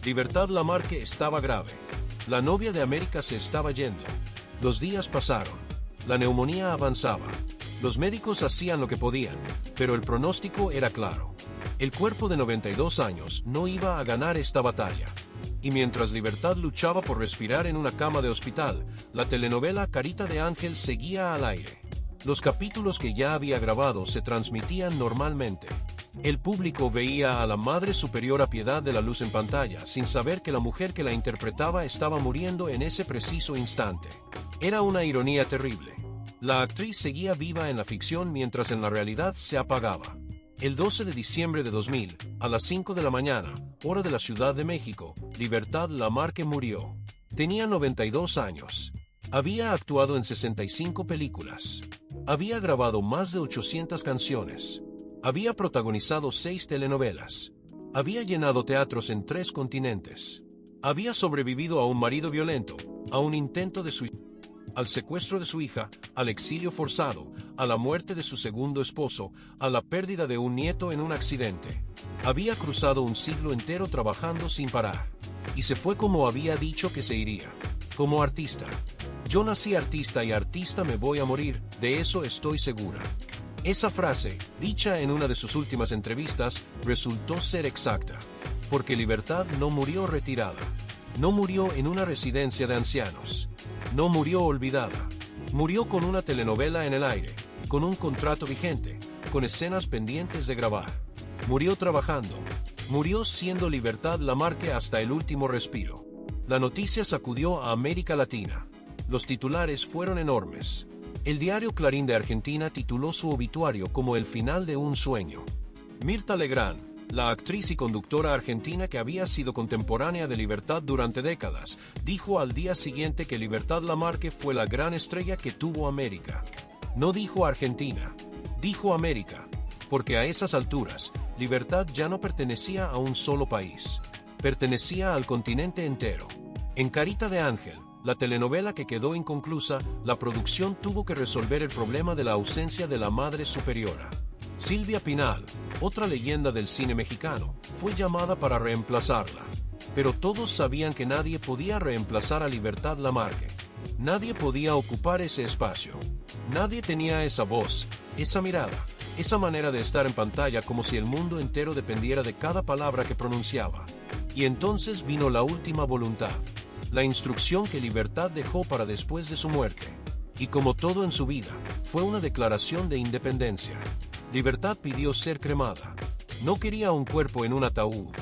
Libertad Lamarque estaba grave. La novia de América se estaba yendo. Los días pasaron. La neumonía avanzaba. Los médicos hacían lo que podían, pero el pronóstico era claro. El cuerpo de 92 años no iba a ganar esta batalla. Y mientras Libertad luchaba por respirar en una cama de hospital, la telenovela Carita de Ángel seguía al aire. Los capítulos que ya había grabado se transmitían normalmente. El público veía a la Madre Superiora Piedad de la Luz en pantalla, sin saber que la mujer que la interpretaba estaba muriendo en ese preciso instante. Era una ironía terrible. La actriz seguía viva en la ficción mientras en la realidad se apagaba. El 12 de diciembre de 2000, a las 5 de la mañana, hora de la Ciudad de México, Libertad Lamarque murió. Tenía 92 años. Había actuado en 65 películas. Había grabado más de 800 canciones. Había protagonizado 6 telenovelas. Había llenado teatros en 3 continentes. Había sobrevivido a un marido violento, a un intento de suicidio, al secuestro de su hija, al exilio forzado, a la muerte de su segundo esposo, a la pérdida de un nieto en un accidente. Había cruzado un siglo entero trabajando sin parar. Y se fue como había dicho que se iría. Como artista. Yo nací artista y artista me voy a morir, de eso estoy segura. Esa frase, dicha en una de sus últimas entrevistas, resultó ser exacta. Porque Libertad no murió retirada. No murió en una residencia de ancianos. No murió olvidada. Murió con una telenovela en el aire, con un contrato vigente, con escenas pendientes de grabar. Murió trabajando. Murió siendo Libertad Lamarque hasta el último respiro. La noticia sacudió a América Latina. Los titulares fueron enormes. El diario Clarín de Argentina tituló su obituario como el final de un sueño. Mirta Legrand, la actriz y conductora argentina que había sido contemporánea de Libertad durante décadas, dijo al día siguiente que Libertad Lamarque fue la gran estrella que tuvo América. No dijo Argentina, dijo América, porque a esas alturas, Libertad ya no pertenecía a un solo país. Pertenecía al continente entero. En Carita de Ángel, la telenovela que quedó inconclusa, la producción tuvo que resolver el problema de la ausencia de la Madre Superiora. Silvia Pinal, otra leyenda del cine mexicano, fue llamada para reemplazarla. Pero todos sabían que nadie podía reemplazar a Libertad Lamarque. Nadie podía ocupar ese espacio. Nadie tenía esa voz, esa mirada, esa manera de estar en pantalla como si el mundo entero dependiera de cada palabra que pronunciaba. Y entonces vino la última voluntad, la instrucción que Libertad dejó para después de su muerte. Y como todo en su vida, fue una declaración de independencia. Libertad pidió ser cremada. No quería un cuerpo en un ataúd.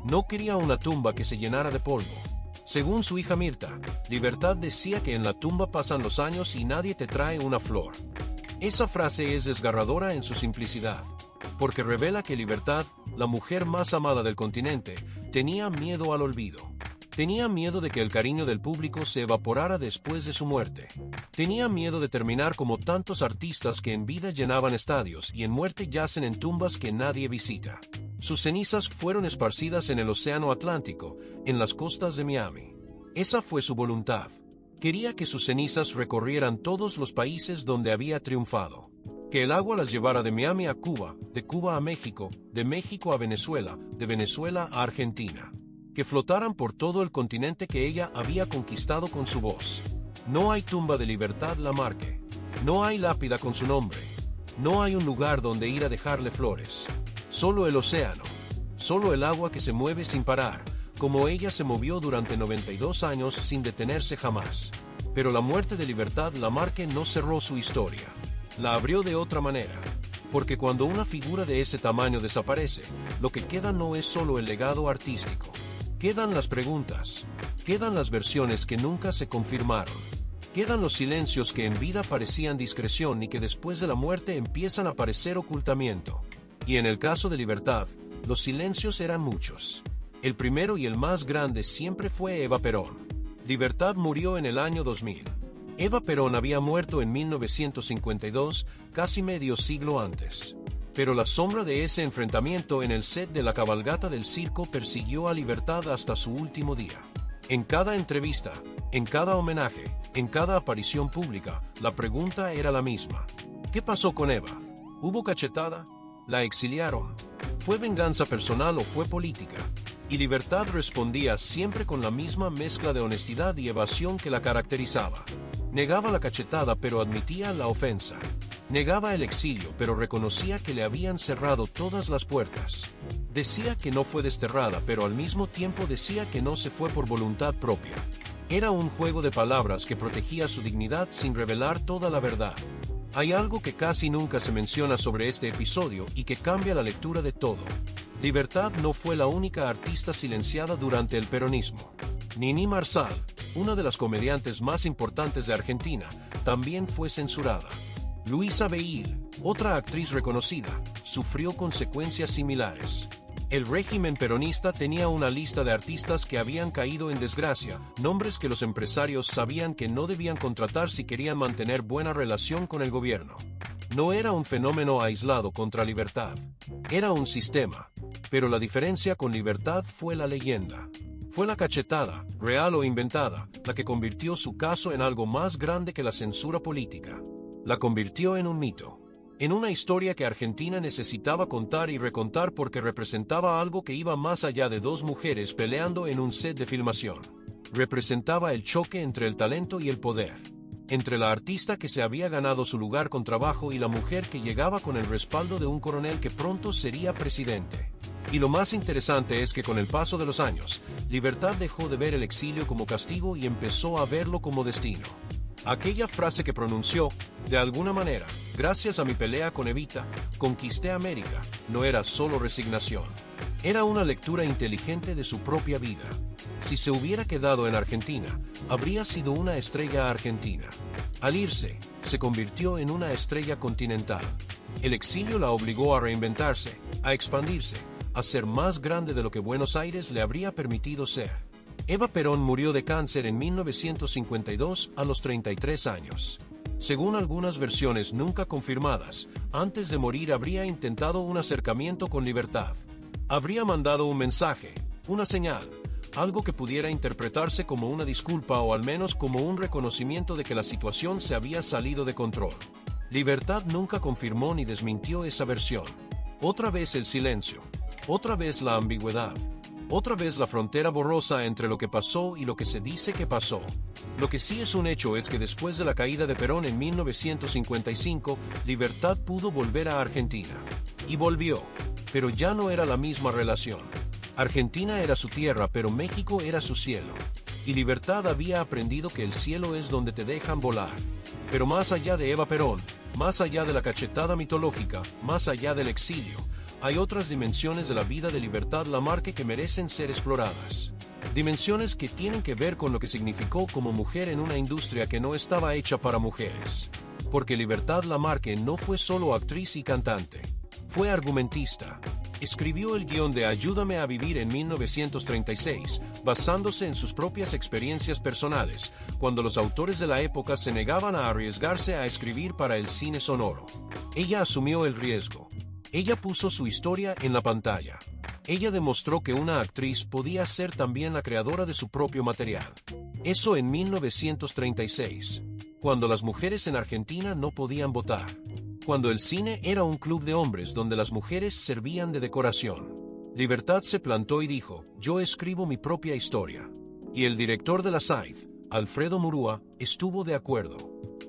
No quería una tumba que se llenara de polvo. Según su hija Mirta, Libertad decía que en la tumba pasan los años y nadie te trae una flor. Esa frase es desgarradora en su simplicidad, porque revela que Libertad, la mujer más amada del continente, tenía miedo al olvido. Tenía miedo de que el cariño del público se evaporara después de su muerte. Tenía miedo de terminar como tantos artistas que en vida llenaban estadios y en muerte yacen en tumbas que nadie visita. Sus cenizas fueron esparcidas en el Océano Atlántico, en las costas de Miami. Esa fue su voluntad. Quería que sus cenizas recorrieran todos los países donde había triunfado. Que el agua las llevara de Miami a Cuba, de Cuba a México, de México a Venezuela, de Venezuela a Argentina. Que flotaran por todo el continente que ella había conquistado con su voz. No hay tumba de Libertad Lamarque. No hay lápida con su nombre. No hay un lugar donde ir a dejarle flores. Solo el océano. Solo el agua que se mueve sin parar, como ella se movió durante 92 años sin detenerse jamás. Pero la muerte de Libertad Lamarque no cerró su historia. La abrió de otra manera. Porque cuando una figura de ese tamaño desaparece, lo que queda no es solo el legado artístico. Quedan las preguntas, quedan las versiones que nunca se confirmaron, quedan los silencios que en vida parecían discreción y que después de la muerte empiezan a parecer ocultamiento. Y en el caso de Libertad, los silencios eran muchos. El primero y el más grande siempre fue Eva Perón. Libertad murió en el año 2000. Eva Perón había muerto en 1952, casi medio siglo antes. Pero la sombra de ese enfrentamiento en el set de la cabalgata del circo persiguió a Libertad hasta su último día. En cada entrevista, en cada homenaje, en cada aparición pública, la pregunta era la misma. ¿Qué pasó con Eva? ¿Hubo cachetada? ¿La exiliaron? ¿Fue venganza personal o fue política? Y Libertad respondía siempre con la misma mezcla de honestidad y evasión que la caracterizaba. Negaba la cachetada pero admitía la ofensa. Negaba el exilio, pero reconocía que le habían cerrado todas las puertas. Decía que no fue desterrada, pero al mismo tiempo decía que no se fue por voluntad propia. Era un juego de palabras que protegía su dignidad sin revelar toda la verdad. Hay algo que casi nunca se menciona sobre este episodio y que cambia la lectura de todo. Libertad no fue la única artista silenciada durante el peronismo. Nini Marsal, una de las comediantes más importantes de Argentina, también fue censurada. Luisa Beil, otra actriz reconocida, sufrió consecuencias similares. El régimen peronista tenía una lista de artistas que habían caído en desgracia, nombres que los empresarios sabían que no debían contratar si querían mantener buena relación con el gobierno. No era un fenómeno aislado contra Libertad. Era un sistema. Pero la diferencia con Libertad fue la leyenda. Fue la cachetada, real o inventada, la que convirtió su caso en algo más grande que la censura política. La convirtió en un mito. En una historia que Argentina necesitaba contar y recontar porque representaba algo que iba más allá de dos mujeres peleando en un set de filmación. Representaba el choque entre el talento y el poder. Entre la artista que se había ganado su lugar con trabajo y la mujer que llegaba con el respaldo de un coronel que pronto sería presidente. Y lo más interesante es que con el paso de los años, Libertad dejó de ver el exilio como castigo y empezó a verlo como destino. Aquella frase que pronunció, de alguna manera, gracias a mi pelea con Evita, conquisté América, no era solo resignación. Era una lectura inteligente de su propia vida. Si se hubiera quedado en Argentina, habría sido una estrella argentina. Al irse, se convirtió en una estrella continental. El exilio la obligó a reinventarse, a expandirse, a ser más grande de lo que Buenos Aires le habría permitido ser. Eva Perón murió de cáncer en 1952 a los 33 años. Según algunas versiones nunca confirmadas, antes de morir habría intentado un acercamiento con Libertad. Habría mandado un mensaje, una señal, algo que pudiera interpretarse como una disculpa o al menos como un reconocimiento de que la situación se había salido de control. Libertad nunca confirmó ni desmintió esa versión. Otra vez el silencio, otra vez la ambigüedad. Otra vez la frontera borrosa entre lo que pasó y lo que se dice que pasó. Lo que sí es un hecho es que después de la caída de Perón en 1955, Libertad pudo volver a Argentina. Y volvió, pero ya no era la misma relación. Argentina era su tierra, pero México era su cielo. Y Libertad había aprendido que el cielo es donde te dejan volar. Pero más allá de Eva Perón, más allá de la cachetada mitológica, más allá del exilio, hay otras dimensiones de la vida de Libertad Lamarque que merecen ser exploradas. Dimensiones que tienen que ver con lo que significó como mujer en una industria que no estaba hecha para mujeres. Porque Libertad Lamarque no fue solo actriz y cantante. Fue argumentista. Escribió el guión de Ayúdame a vivir en 1936, basándose en sus propias experiencias personales, cuando los autores de la época se negaban a arriesgarse a escribir para el cine sonoro. Ella asumió el riesgo. Ella puso su historia en la pantalla. Ella demostró que una actriz podía ser también la creadora de su propio material. Eso en 1936, cuando las mujeres en Argentina no podían votar. Cuando el cine era un club de hombres donde las mujeres servían de decoración. Libertad se plantó y dijo, yo escribo mi propia historia. Y el director de la SAID, Alfredo Murúa, estuvo de acuerdo.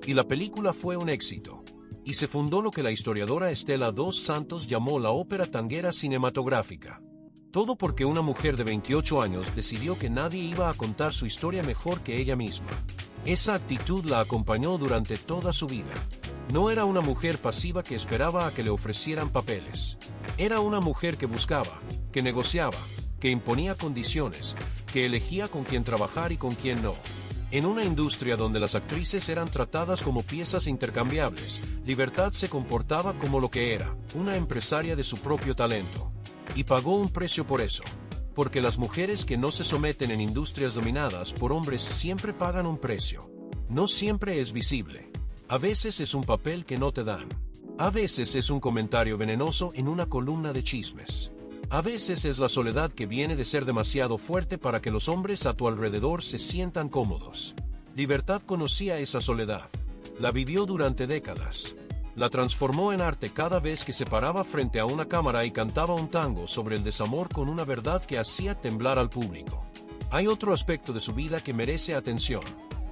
Y la película fue un éxito. Y se fundó lo que la historiadora Estela dos Santos llamó la ópera tanguera cinematográfica. Todo porque una mujer de 28 años decidió que nadie iba a contar su historia mejor que ella misma. Esa actitud la acompañó durante toda su vida. No era una mujer pasiva que esperaba a que le ofrecieran papeles. Era una mujer que buscaba, que negociaba, que imponía condiciones, que elegía con quién trabajar y con quién no. En una industria donde las actrices eran tratadas como piezas intercambiables, Libertad se comportaba como lo que era, una empresaria de su propio talento. Y pagó un precio por eso. Porque las mujeres que no se someten en industrias dominadas por hombres siempre pagan un precio. No siempre es visible. A veces es un papel que no te dan. A veces es un comentario venenoso en una columna de chismes. A veces es la soledad que viene de ser demasiado fuerte para que los hombres a tu alrededor se sientan cómodos. Libertad conocía esa soledad. La vivió durante décadas. La transformó en arte cada vez que se paraba frente a una cámara y cantaba un tango sobre el desamor con una verdad que hacía temblar al público. Hay otro aspecto de su vida que merece atención.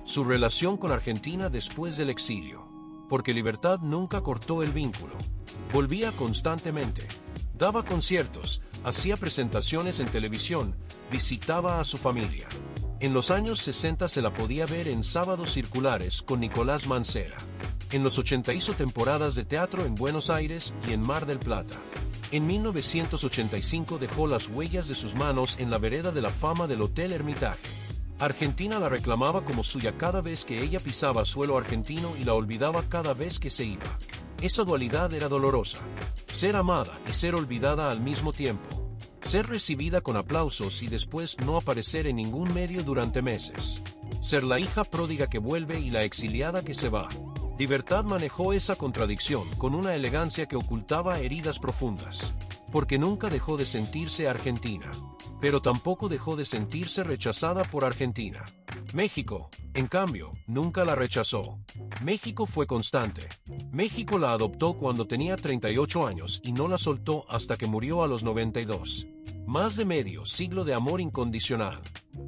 Su relación con Argentina después del exilio. Porque Libertad nunca cortó el vínculo. Volvía constantemente. Daba conciertos, hacía presentaciones en televisión, visitaba a su familia. En los años 60 se la podía ver en Sábados Circulares con Nicolás Mancera. En los 80 hizo temporadas de teatro en Buenos Aires y en Mar del Plata. En 1985 dejó las huellas de sus manos en la vereda de la fama del Hotel Hermitage. Argentina la reclamaba como suya cada vez que ella pisaba suelo argentino y la olvidaba cada vez que se iba. Esa dualidad era dolorosa. Ser amada y ser olvidada al mismo tiempo. Ser recibida con aplausos y después no aparecer en ningún medio durante meses. Ser la hija pródiga que vuelve y la exiliada que se va. Libertad manejó esa contradicción con una elegancia que ocultaba heridas profundas. Porque nunca dejó de sentirse argentina. Pero tampoco dejó de sentirse rechazada por Argentina. México, en cambio, nunca la rechazó. México fue constante. México la adoptó cuando tenía 38 años y no la soltó hasta que murió a los 92. Más de medio siglo de amor incondicional.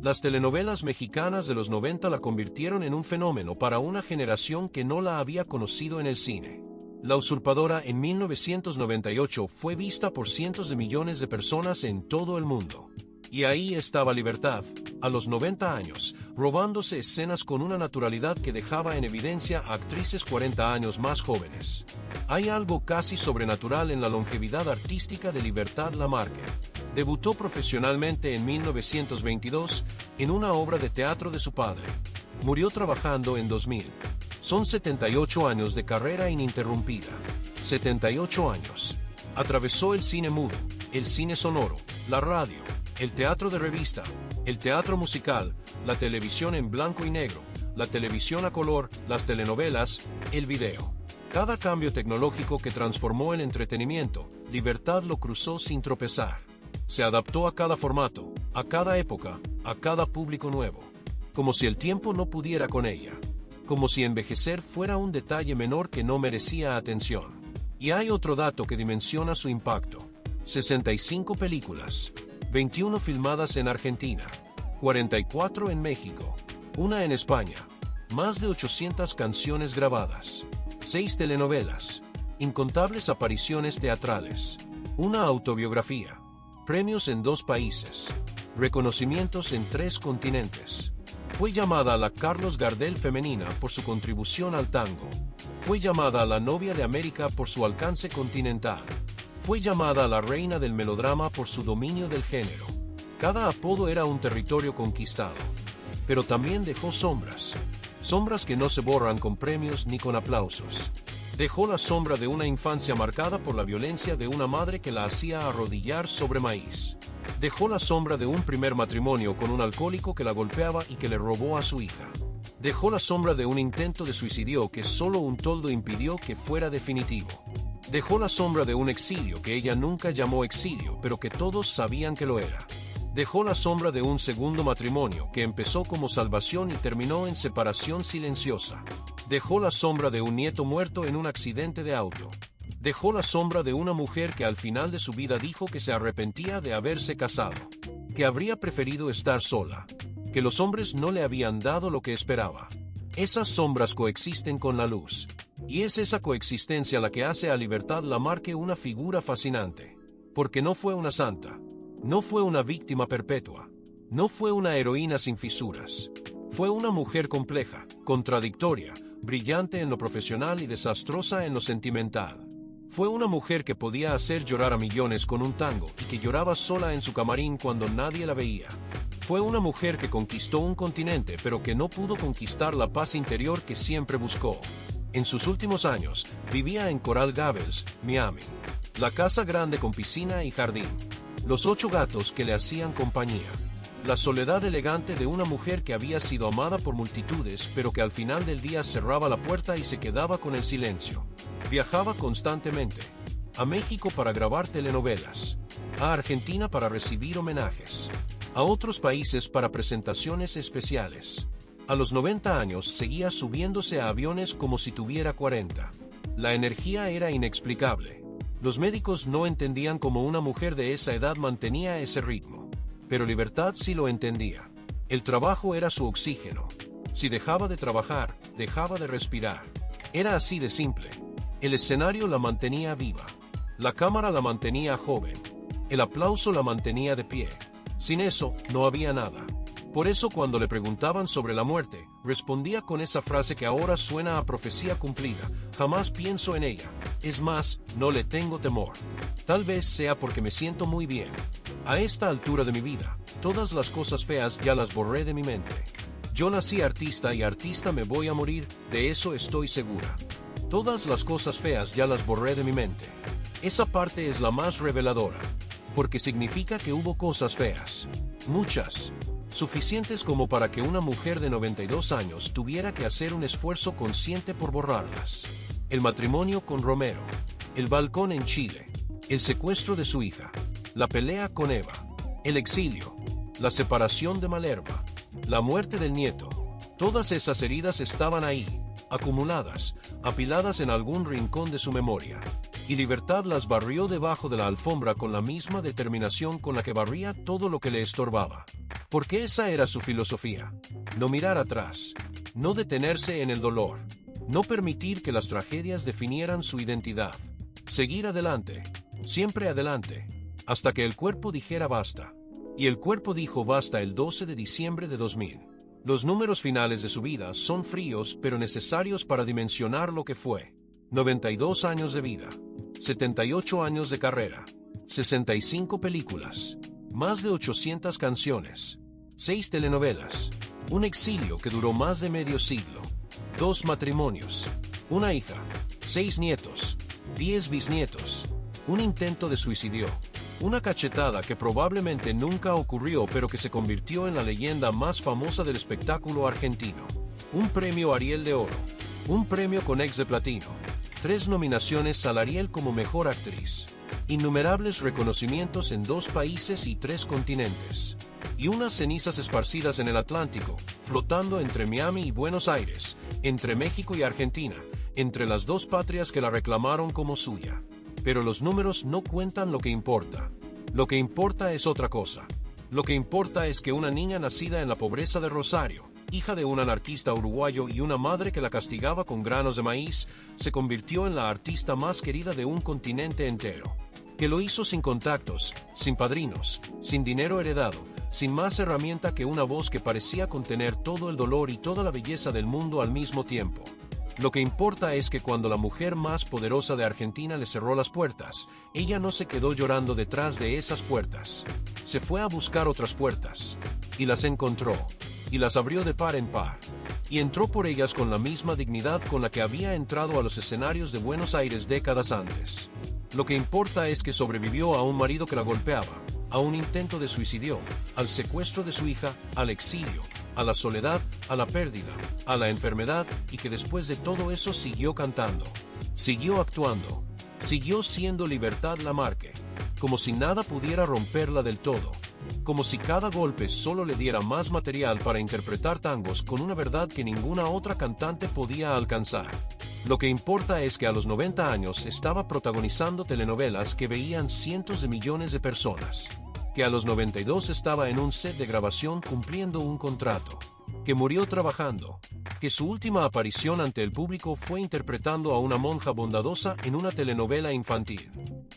Las telenovelas mexicanas de los 90 la convirtieron en un fenómeno para una generación que no la había conocido en el cine. La Usurpadora en 1998 fue vista por cientos de millones de personas en todo el mundo. Y ahí estaba Libertad, a los 90 años, robándose escenas con una naturalidad que dejaba en evidencia a actrices 40 años más jóvenes. Hay algo casi sobrenatural en la longevidad artística de Libertad Lamarque. Debutó profesionalmente en 1922 en una obra de teatro de su padre. Murió trabajando en 2000. Son 78 años de carrera ininterrumpida. 78 años. Atravesó el cine mudo, el cine sonoro, la radio, el teatro de revista, el teatro musical, la televisión en blanco y negro, la televisión a color, las telenovelas, el video. Cada cambio tecnológico que transformó el entretenimiento, Libertad lo cruzó sin tropezar. Se adaptó a cada formato, a cada época, a cada público nuevo. Como si el tiempo no pudiera con ella. Como si envejecer fuera un detalle menor que no merecía atención. Y hay otro dato que dimensiona su impacto. 65 películas. 21 filmadas en Argentina. 44 en México. Una en España. Más de 800 canciones grabadas. 6 telenovelas. Incontables apariciones teatrales. Una autobiografía. Premios en 2 países. Reconocimientos en 3 continentes. Fue llamada la Carlos Gardel femenina por su contribución al tango. Fue llamada la novia de América por su alcance continental. Fue llamada la reina del melodrama por su dominio del género. Cada apodo era un territorio conquistado. Pero también dejó sombras. Sombras que no se borran con premios ni con aplausos. Dejó la sombra de una infancia marcada por la violencia de una madre que la hacía arrodillar sobre maíz. Dejó la sombra de un primer matrimonio con un alcohólico que la golpeaba y que le robó a su hija. Dejó la sombra de un intento de suicidio que solo un toldo impidió que fuera definitivo. Dejó la sombra de un exilio que ella nunca llamó exilio, pero que todos sabían que lo era. Dejó la sombra de un segundo matrimonio que empezó como salvación y terminó en separación silenciosa. Dejó la sombra de un nieto muerto en un accidente de auto. Dejó la sombra de una mujer que al final de su vida dijo que se arrepentía de haberse casado, que habría preferido estar sola, que los hombres no le habían dado lo que esperaba. Esas sombras coexisten con la luz, y es esa coexistencia la que hace a Libertad Lamarque una figura fascinante, porque no fue una santa, no fue una víctima perpetua, no fue una heroína sin fisuras, fue una mujer compleja, contradictoria, brillante en lo profesional y desastrosa en lo sentimental. Fue una mujer que podía hacer llorar a millones con un tango y que lloraba sola en su camarín cuando nadie la veía. Fue una mujer que conquistó un continente pero que no pudo conquistar la paz interior que siempre buscó. En sus últimos años, vivía en Coral Gables, Miami. La casa grande con piscina y jardín. Los 8 gatos que le hacían compañía. La soledad elegante de una mujer que había sido amada por multitudes pero que al final del día cerraba la puerta y se quedaba con el silencio. Viajaba constantemente. A México para grabar telenovelas. A Argentina para recibir homenajes. A otros países para presentaciones especiales. A los 90 años seguía subiéndose a aviones como si tuviera 40. La energía era inexplicable. Los médicos no entendían cómo una mujer de esa edad mantenía ese ritmo. Pero Libertad sí lo entendía. El trabajo era su oxígeno. Si dejaba de trabajar, dejaba de respirar. Era así de simple. El escenario la mantenía viva. La cámara la mantenía joven. El aplauso la mantenía de pie. Sin eso, no había nada. Por eso cuando le preguntaban sobre la muerte, respondía con esa frase que ahora suena a profecía cumplida: jamás pienso en ella. Es más, no le tengo temor. Tal vez sea porque me siento muy bien. A esta altura de mi vida, todas las cosas feas ya las borré de mi mente. Yo nací artista y artista me voy a morir, de eso estoy segura. Todas las cosas feas ya las borré de mi mente. Esa parte es la más reveladora, porque significa que hubo cosas feas. Muchas. Suficientes como para que una mujer de 92 años tuviera que hacer un esfuerzo consciente por borrarlas. El matrimonio con Romero. El balcón en Chile. El secuestro de su hija. La pelea con Eva. El exilio. La separación de Malerva. La muerte del nieto. Todas esas heridas estaban ahí, acumuladas, apiladas en algún rincón de su memoria. Y Libertad las barrió debajo de la alfombra con la misma determinación con la que barría todo lo que le estorbaba. Porque esa era su filosofía. No mirar atrás. No detenerse en el dolor. No permitir que las tragedias definieran su identidad. Seguir adelante. Siempre adelante. Hasta que el cuerpo dijera basta. Y el cuerpo dijo basta el 12 de diciembre de 2000. Los números finales de su vida son fríos pero necesarios para dimensionar lo que fue. 92 años de vida, 78 años de carrera, 65 películas, más de 800 canciones, 6 telenovelas, un exilio que duró más de medio siglo, 2 matrimonios, una hija, 6 nietos, 10 bisnietos, un intento de suicidio, una cachetada que probablemente nunca ocurrió pero que se convirtió en la leyenda más famosa del espectáculo argentino, un premio Ariel de Oro, un premio Conex de Platino, 3 nominaciones al Ariel como Mejor Actriz, innumerables reconocimientos en 2 países y 3 continentes, y unas cenizas esparcidas en el Atlántico, flotando entre Miami y Buenos Aires, entre México y Argentina, entre las 2 patrias que la reclamaron como suya. Pero los números no cuentan lo que importa. Lo que importa es otra cosa. Lo que importa es que una niña nacida en la pobreza de Rosario, hija de un anarquista uruguayo y una madre que la castigaba con granos de maíz, se convirtió en la artista más querida de un continente entero. Que lo hizo sin contactos, sin padrinos, sin dinero heredado, sin más herramienta que una voz que parecía contener todo el dolor y toda la belleza del mundo al mismo tiempo. Lo que importa es que cuando la mujer más poderosa de Argentina le cerró las puertas, ella no se quedó llorando detrás de esas puertas. Se fue a buscar otras puertas. Y las encontró. Y las abrió de par en par. Y entró por ellas con la misma dignidad con la que había entrado a los escenarios de Buenos Aires décadas antes. Lo que importa es que sobrevivió a un marido que la golpeaba, a un intento de suicidio, al secuestro de su hija, al exilio, a la soledad, a la pérdida, a la enfermedad, y que después de todo eso siguió cantando, siguió actuando, siguió siendo Libertad Lamarque, como si nada pudiera romperla del todo, como si cada golpe solo le diera más material para interpretar tangos con una verdad que ninguna otra cantante podía alcanzar. Lo que importa es que a los 90 años estaba protagonizando telenovelas que veían cientos de millones de personas, que a los 92 estaba en un set de grabación cumpliendo un contrato, que murió trabajando, que su última aparición ante el público fue interpretando a una monja bondadosa en una telenovela infantil,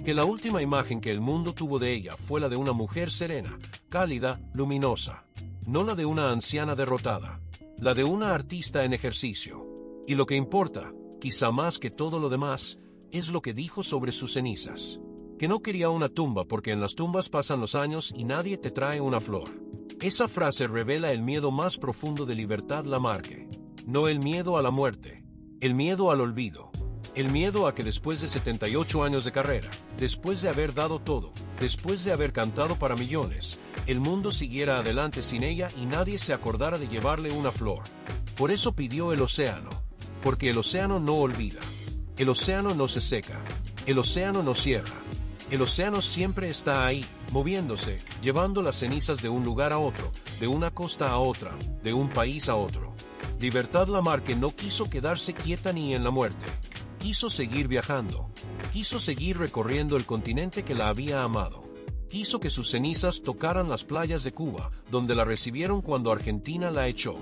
que la última imagen que el mundo tuvo de ella fue la de una mujer serena, cálida, luminosa, no la de una anciana derrotada, la de una artista en ejercicio. Y lo que importa, quizá más que todo lo demás, es lo que dijo sobre sus cenizas. Que no quería una tumba porque en las tumbas pasan los años y nadie te trae una flor. Esa frase revela el miedo más profundo de Libertad Lamarque. No el miedo a la muerte, el miedo al olvido. El miedo a que después de 78 años de carrera, después de haber dado todo, después de haber cantado para millones, el mundo siguiera adelante sin ella y nadie se acordara de llevarle una flor. Por eso pidió el océano, porque el océano no olvida. El océano no se seca, el océano no cierra. El océano siempre está ahí, moviéndose, llevando las cenizas de un lugar a otro, de una costa a otra, de un país a otro. Libertad Lamarque no quiso quedarse quieta ni en la muerte. Quiso seguir viajando. Quiso seguir recorriendo el continente que la había amado. Quiso que sus cenizas tocaran las playas de Cuba, donde la recibieron cuando Argentina la echó.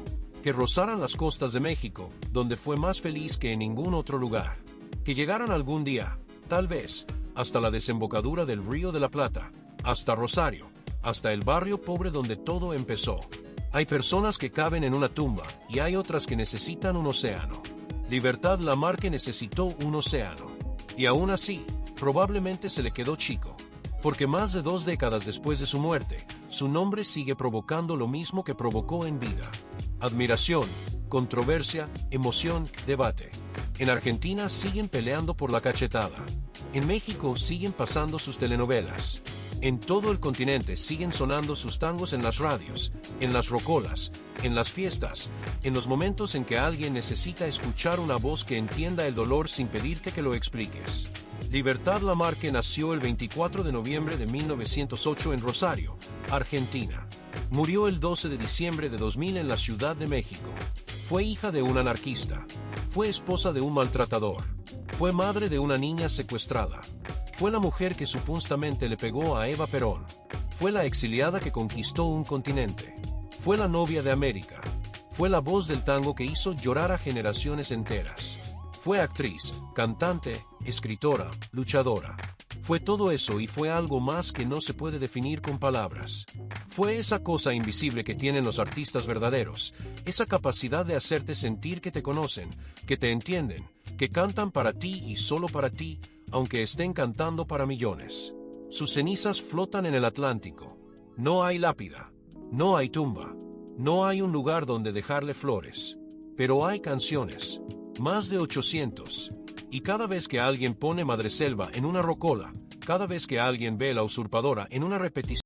Que rozaran las costas de México, donde fue más feliz que en ningún otro lugar. Que llegaran algún día, tal vez, hasta la desembocadura del Río de la Plata, hasta Rosario, hasta el barrio pobre donde todo empezó. Hay personas que caben en una tumba, y hay otras que necesitan un océano. Libertad Lamarque necesitó un océano. Y aún así, probablemente se le quedó chico. Porque más de 2 décadas después de su muerte, su nombre sigue provocando lo mismo que provocó en vida. Admiración, controversia, emoción, debate. En Argentina siguen peleando por la cachetada. En México siguen pasando sus telenovelas. En todo el continente siguen sonando sus tangos en las radios, en las rocolas, en las fiestas, en los momentos en que alguien necesita escuchar una voz que entienda el dolor sin pedirte que lo expliques. Libertad Lamarque nació el 24 de noviembre de 1908 en Rosario, Argentina. Murió el 12 de diciembre de 2000 en la Ciudad de México. Fue hija de un anarquista. Fue esposa de un maltratador. Fue madre de una niña secuestrada. Fue la mujer que supuestamente le pegó a Eva Perón. Fue la exiliada que conquistó un continente. Fue la novia de América. Fue la voz del tango que hizo llorar a generaciones enteras. Fue actriz, cantante, escritora, luchadora. Fue todo eso y fue algo más que no se puede definir con palabras. Fue esa cosa invisible que tienen los artistas verdaderos, esa capacidad de hacerte sentir que te conocen, que te entienden, que cantan para ti y solo para ti, aunque estén cantando para millones. Sus cenizas flotan en el Atlántico. No hay lápida, no hay tumba, no hay un lugar donde dejarle flores. Pero hay canciones, más de 800. Y cada vez que alguien pone Madreselva en una rocola, cada vez que alguien ve La Usurpadora en una repetición,